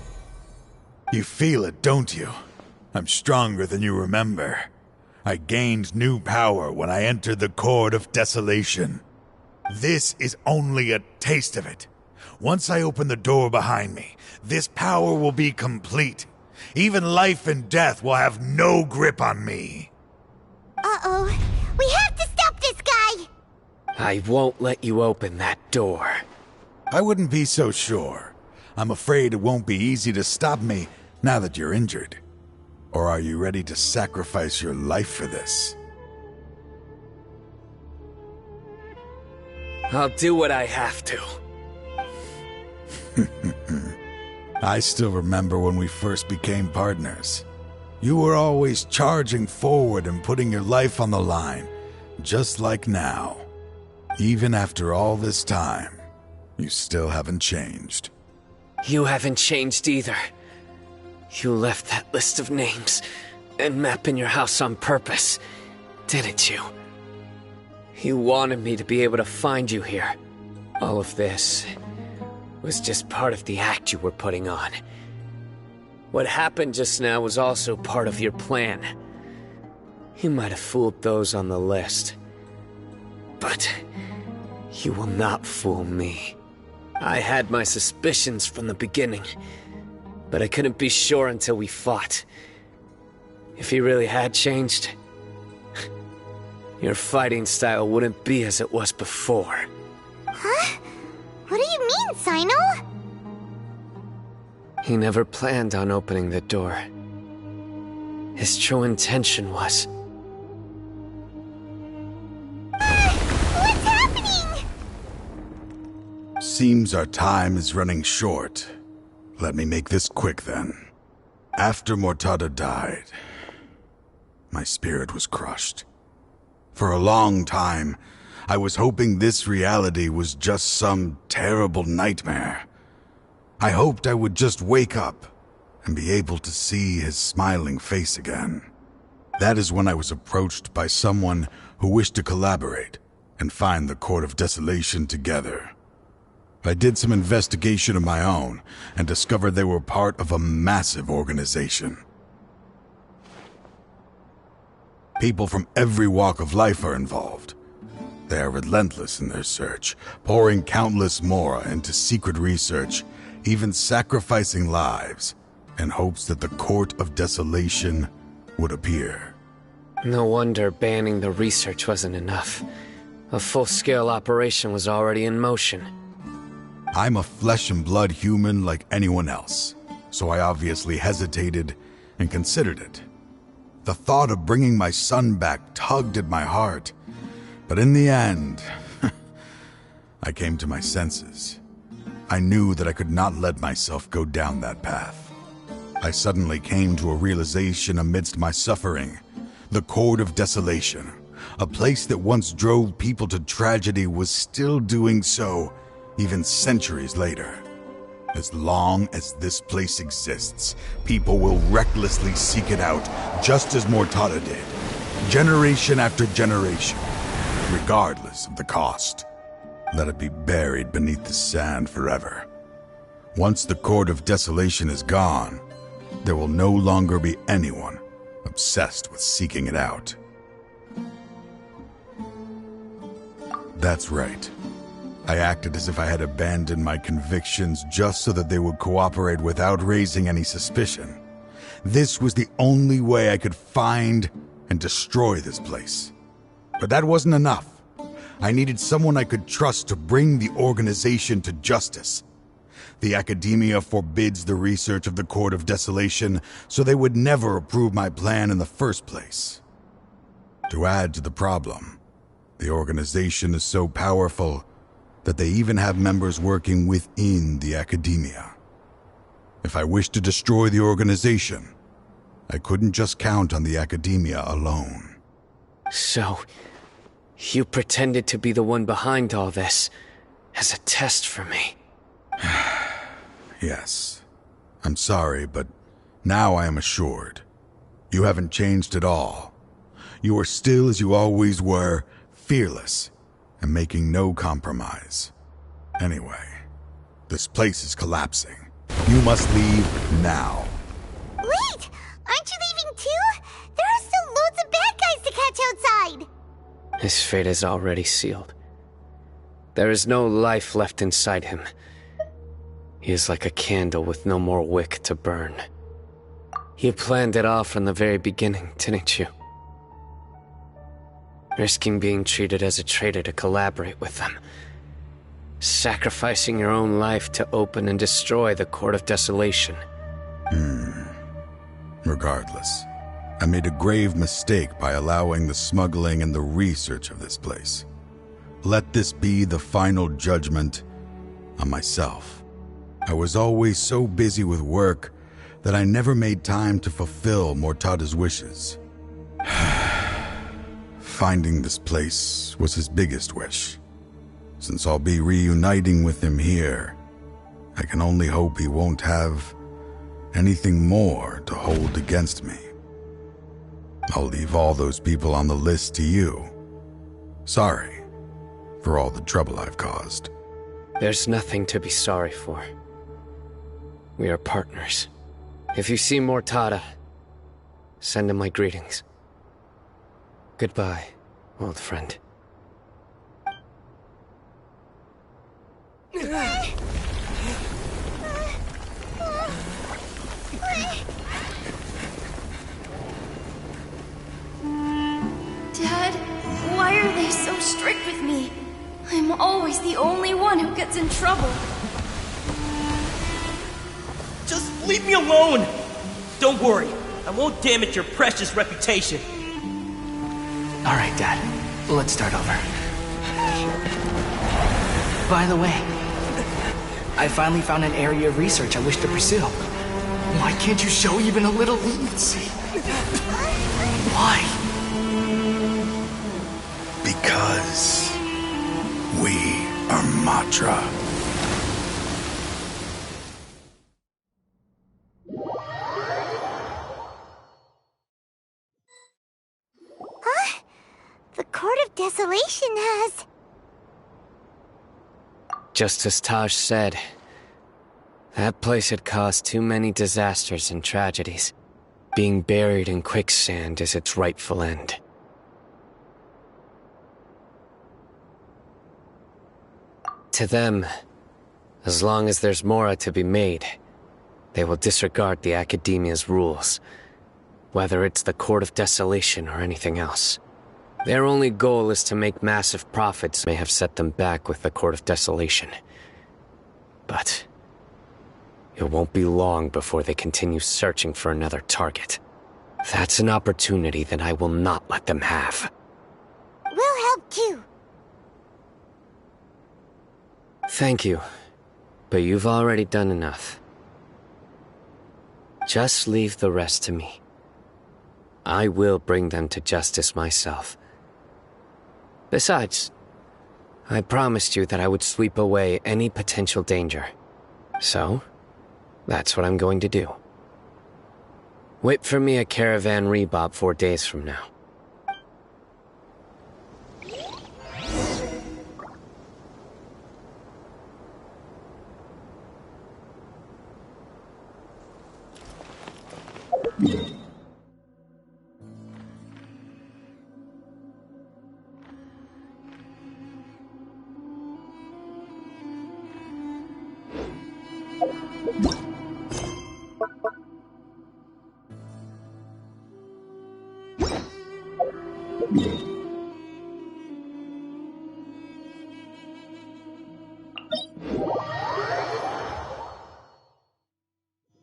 You feel it, don't you? I'm stronger than you remember. I gained new power when I entered the Court of Desolation. This is only a taste of it. Once I open the door behind me, this power will be complete. Even life and death will have no grip on me. Uh-oh. We have to stop this guy! I won't let you open that door. I wouldn't be so sure. I'm afraid it won't be easy to stop me now that you're injured. Or are you ready to sacrifice your life for this? I'll do what I have to. I still remember when we first became partners. You were always charging forward and putting your life on the line, just like now. Even after all this time, You still haven't changed. You haven't changed either. You left that list of names and map in your house on purpose, didn't you? You wanted me to be able to find you here. All of this was just part of the act you were putting on. What happened just now was also part of your plan. You might have fooled those on the list, but you will not fool me. I had my suspicions from the beginning, but I couldn't be sure until we fought. If he really had changed, your fighting style wouldn't be as it was before. Huh? What do you mean, Cyno? He never planned on opening the door. His true intention was... What's happening? Seems our time is running short. Let me make this quick then. After Mortada died, my spirit was crushed. For a long time, I was hoping this reality was just some terrible nightmare. I hoped I would just wake up and be able to see his smiling face again. That is when I was approached by someone who wished to collaborate and find the Court of Desolation together. I did some investigation of my own and discovered they were part of a massive organization. People from every walk of life are involved. They are relentless in their search, pouring countless mora into secret research, even sacrificing lives, in hopes that the Court of Desolation would appear. No wonder banning the research wasn't enough. A full-scale operation was already in motion. I'm a flesh and blood human like anyone else, so I obviously hesitated and considered it. The thought of bringing my son back tugged at my heart, but in the end, I came to my senses. I knew that I could not let myself go down that path. I suddenly came to a realization amidst my suffering. The Court of Desolation, a place that once drove people to tragedy, was still doing so, even centuries later. As long as this place exists, people will recklessly seek it out, just as Mortada did, generation after generation, regardless of the cost. Let it be buried beneath the sand forever. Once the Court of Desolation is gone, there will no longer be anyone obsessed with seeking it out. That's right. I acted as if I had abandoned my convictions just so that they would cooperate without raising any suspicion. This was the only way I could find and destroy this place. But that wasn't enough. I needed someone I could trust to bring the organization to justice. The Academia forbids the research of the Court of Desolation, so they would never approve my plan in the first place. To add to the problem, the organization is so powerful that they even have members working within the Academia. If I wished to destroy the organization, I couldn't just count on the Academia alone. So, you pretended to be the one behind all this, as a test for me. Yes. I'm sorry, but now I am assured. You haven't changed at all. You are still as you always were, fearless, and making no compromise. Anyway, this place is collapsing. You must leave now. Wait! Aren't you leaving too? There are still loads of bad guys to catch outside! His fate is already sealed. There is no life left inside him. He is like a candle with no more wick to burn. You planned it all from the very beginning, didn't you? Risking being treated as a traitor to collaborate with them. Sacrificing your own life to open and destroy the Court of Desolation. Regardless, I made a grave mistake by allowing the smuggling and the research of this place. Let this be the final judgment on myself. I was always so busy with work that I never made time to fulfill Mortada's wishes. Finding this place was his biggest wish. Since I'll be reuniting with him here, I can only hope he won't have anything more to hold against me. I'll leave all those people on the list to you. Sorry for all the trouble I've caused. There's nothing to be sorry for. We are partners. If you see Mortada, send him my greetings. Goodbye, old friend. Dad, why are they so strict with me? I'm always the only one who gets in trouble. Just leave me alone! Don't worry, I won't damage your precious reputation. All right, Dad. Let's start over. By the way, I finally found an area of research I wish to pursue. Why can't you show even a little leniency? Why? Because we are Matra. Huh? The Court of Desolation has... Just as Taj said, that place had caused too many disasters and tragedies. Being buried in quicksand is its rightful end. To them, as long as there's more to be made, they will disregard the Academia's rules, whether it's the Court of Desolation or anything else. Their only goal is to make massive profits. May have set them back with the Court of Desolation. But it won't be long before they continue searching for another target. That's an opportunity that I will not let them have. We'll help too. Thank you, but you've already done enough. Just leave the rest to me. I will bring them to justice myself. Besides, I promised you that I would sweep away any potential danger. So, that's what I'm going to do. Wait for me at Caravan Rebob 4 days from now.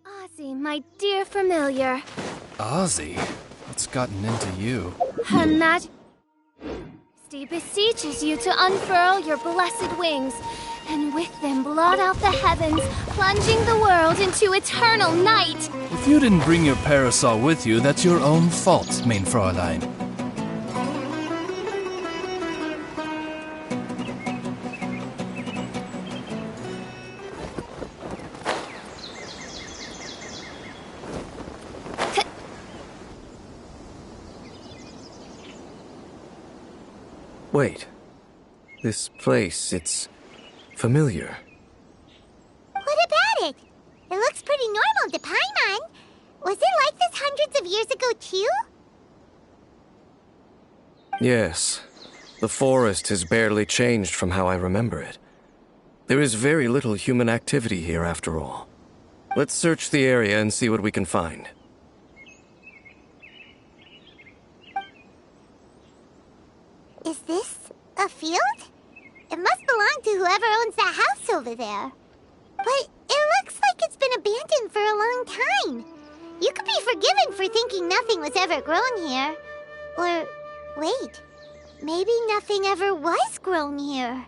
Ozzy, my dear familiar. Ozzy? What's gotten into you? Her Majesty beseeches you to unfurl your blessed wings, and with them blot out the heavens, plunging the world into eternal night. If you didn't bring your parasol with you, that's your own fault, mein Fräulein. Wait. This place, it's familiar. What about it? It looks pretty normal to Paimon. Was it like this hundreds of years ago too? Yes. The forest has barely changed from how I remember it. There is very little human activity here after all. Let's search the area and see what we can find. Is this a field? It must belong to whoever owns that house over there. But it looks like it's been abandoned for a long time. You could be forgiven for thinking nothing was ever grown here. Or, wait, maybe nothing ever was grown here.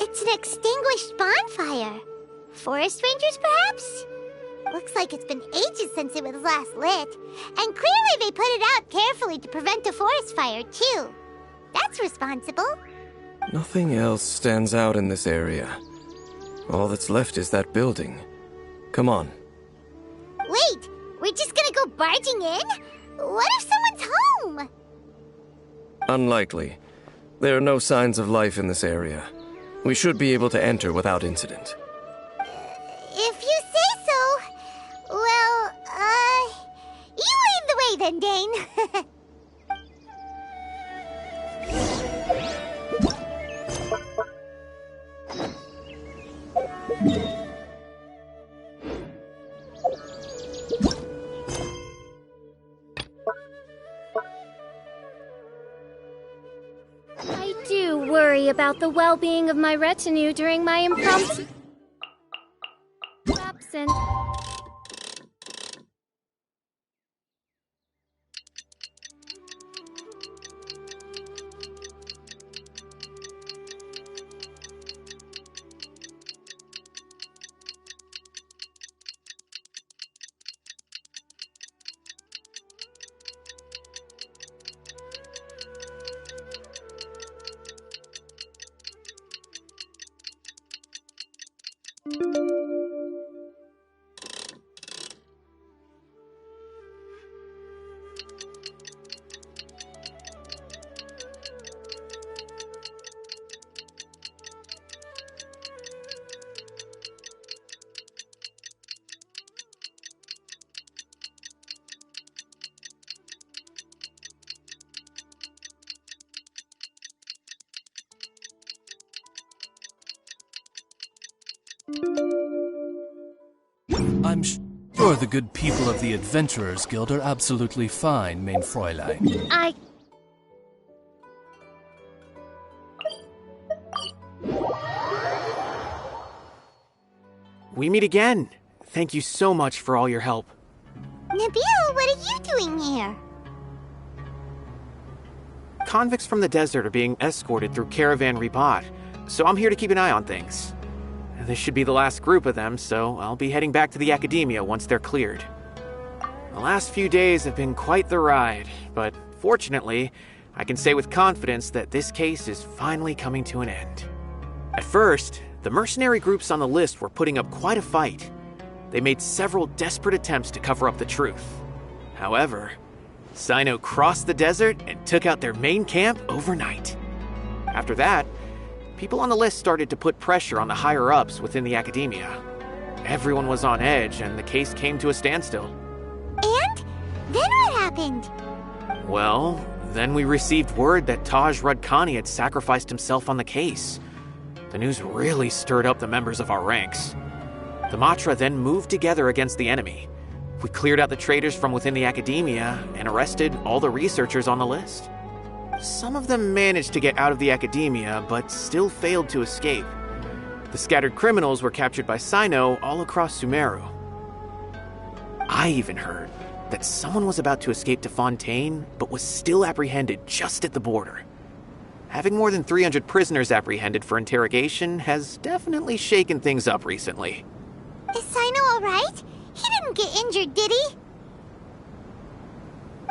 It's an extinguished bonfire. Forest rangers, perhaps? Looks like it's been ages since it was last lit. And clearly they put it out carefully to prevent a forest fire, too. That's responsible. Nothing else stands out in this area. All that's left is that building. Come on. Wait, we're just gonna go barging in? What if someone's home? Unlikely. There are no signs of life in this area. We should be able to enter without incident. If you say so. Well, you lead the way then, Dane. I do worry about the well-being of my retinue during my impromptu absence. I'm sure the good people of the Adventurers Guild are absolutely fine, mein Fräulein. We meet again. Thank you so much for all your help. Nabil, what are you doing here? Convicts from the desert are being escorted through Caravan Ribat, so I'm here to keep an eye on things. This should be the last group of them, so I'll be heading back to the Academia once they're cleared. The last few days have been quite the ride, but fortunately, I can say with confidence that this case is finally coming to an end. At first, the mercenary groups on the list were putting up quite a fight. They made several desperate attempts to cover up the truth. However, Cyno crossed the desert and took out their main camp overnight. After that, people on the list started to put pressure on the higher-ups within the Academia. Everyone was on edge, and the case came to a standstill. And? Then what happened? Well, then we received word that Taj Rudkani had sacrificed himself on the case. The news really stirred up the members of our ranks. The Matra then moved together against the enemy. We cleared out the traitors from within the Academia and arrested all the researchers on the list. Some of them managed to get out of the Academia, but still failed to escape. The scattered criminals were captured by Cyno all across Sumeru. I even heard that someone was about to escape to Fontaine, but was still apprehended just at the border. Having more than 300 prisoners apprehended for interrogation has definitely shaken things up recently. Is Cyno alright? He didn't get injured, did he?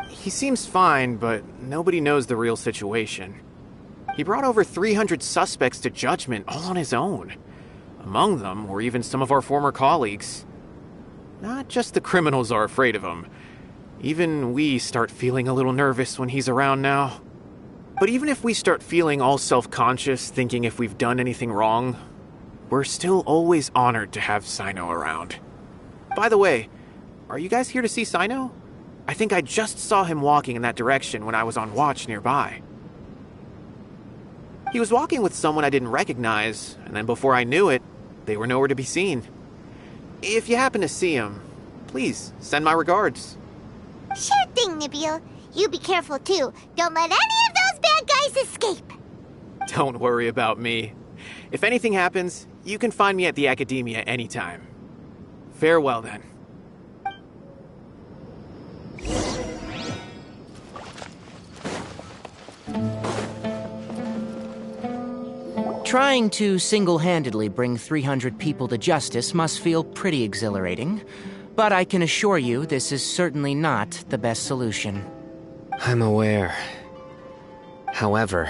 He seems fine, but nobody knows the real situation. He brought over 300 suspects to judgment all on his own. Among them were even some of our former colleagues. Not just the criminals are afraid of him. Even we start feeling a little nervous when he's around now. But even if we start feeling all self-conscious, thinking if we've done anything wrong, we're still always honored to have Cyno around. By the way, are you guys here to see Cyno? I think I just saw him walking in that direction when I was on watch nearby. He was walking with someone I didn't recognize, and then before I knew it, they were nowhere to be seen. If you happen to see him, please send my regards. Sure thing, Nabil. You be careful too. Don't let any of those bad guys escape. Don't worry about me. If anything happens, you can find me at the Academia anytime. Farewell then. Trying to single-handedly bring 300 people to justice must feel pretty exhilarating. But I can assure you this is certainly not the best solution. I'm aware. However,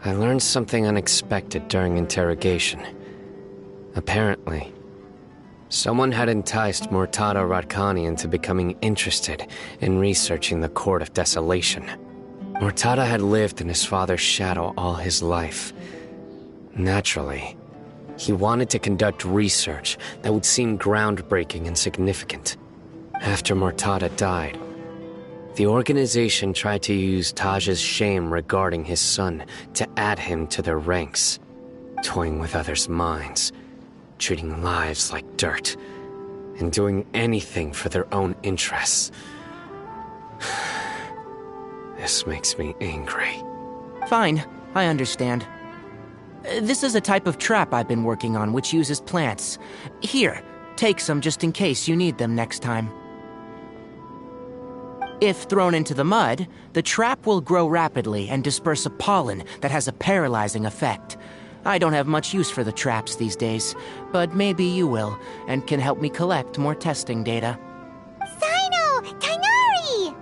I learned something unexpected during interrogation. Apparently, someone had enticed Murtada Radkani into becoming interested in researching the Court of Desolation. Murtada had lived in his father's shadow all his life. Naturally, he wanted to conduct research that would seem groundbreaking and significant. After Murtada died, the organization tried to use Taj's shame regarding his son to add him to their ranks, toying with others' minds, treating lives like dirt, and doing anything for their own interests. This makes me angry. Fine, I understand. This is a type of trap I've been working on which uses plants. Here, take some just in case you need them next time. If thrown into the mud, the trap will grow rapidly and disperse a pollen that has a paralyzing effect. I don't have much use for the traps these days, but maybe you will, and can help me collect more testing data. Cyno! Tighnari!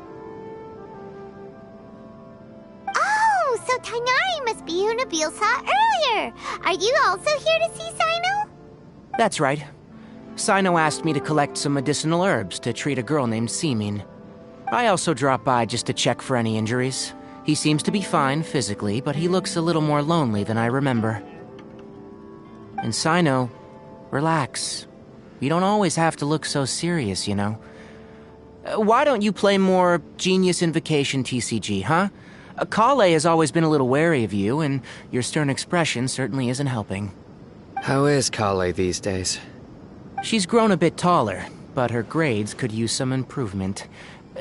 Oh, so Tighnari must be who Nabil saw earlier! Are you also here to see Cyno? That's right. Cyno asked me to collect some medicinal herbs to treat a girl named Simin. I also dropped by just to check for any injuries. He seems to be fine physically, but he looks a little more lonely than I remember. And Cyno, relax. You don't always have to look so serious, you know. Why don't you play more Genius Invocation TCG, huh? Kale has always been a little wary of you, and your stern expression certainly isn't helping. How is Kale these days? She's grown a bit taller, but her grades could use some improvement.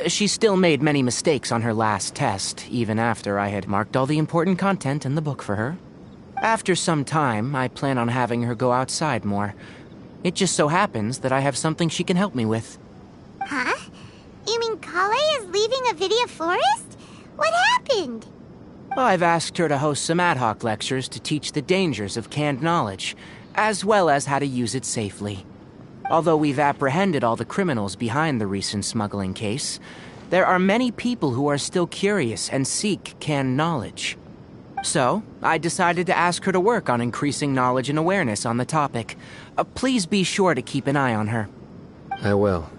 She still made many mistakes on her last test, even after I had marked all the important content in the book for her. After some time, I plan on having her go outside more. It just so happens that I have something she can help me with. Huh? You mean Kale is leaving Avidia Forest? What happened? I've asked her to host some ad hoc lectures to teach the dangers of canned knowledge, as well as how to use it safely. Although we've apprehended all the criminals behind the recent smuggling case, there are many people who are still curious and seek canned knowledge. So, I decided to ask her to work on increasing knowledge and awareness on the topic. Please be sure to keep an eye on her. I will.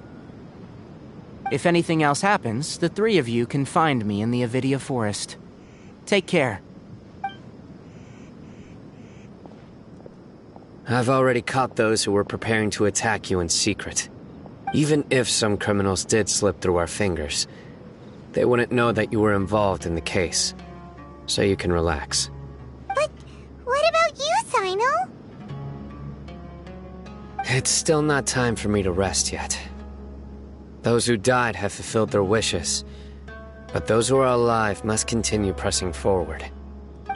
If anything else happens, the three of you can find me in the Avidia Forest. Take care. I've already caught those who were preparing to attack you in secret. Even if some criminals did slip through our fingers, they wouldn't know that you were involved in the case. So you can relax. But what about you, Cyno? It's still not time for me to rest yet. Those who died have fulfilled their wishes, but those who are alive must continue pressing forward.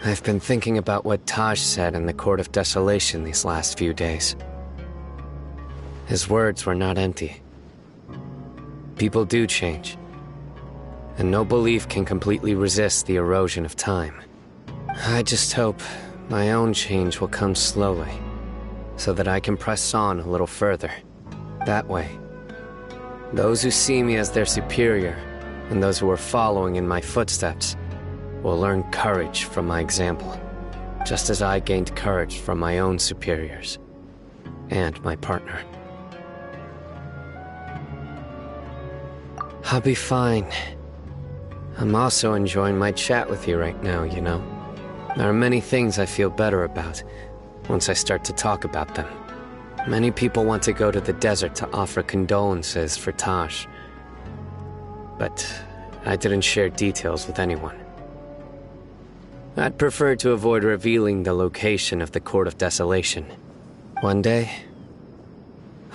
I've been thinking about what Taj said in the Court of Desolation these last few days. His words were not empty. People do change, and no belief can completely resist the erosion of time. I just hope my own change will come slowly, so that I can press on a little further. That way, those who see me as their superior, and those who are following in my footsteps, will learn courage from my example, just as I gained courage from my own superiors, and my partner. I'll be fine. I'm also enjoying my chat with you right now, you know. There are many things I feel better about once I start to talk about them. Many people want to go to the desert to offer condolences for Taj, but I didn't share details with anyone. I'd prefer to avoid revealing the location of the Court of Desolation. One day,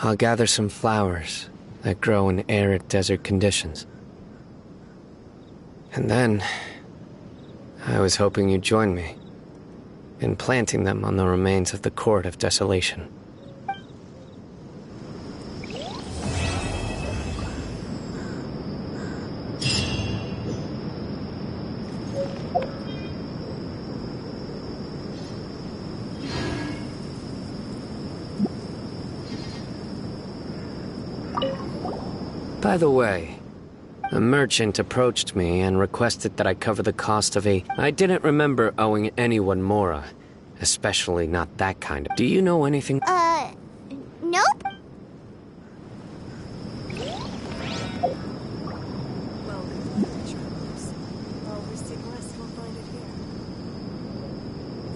I'll gather some flowers that grow in arid desert conditions. And then, I was hoping you'd join me in planting them on the remains of the Court of Desolation. By the way, a merchant approached me and requested that I cover the cost of a... I didn't remember owing anyone Mora, especially not that kind of... Do you know anything? Nope.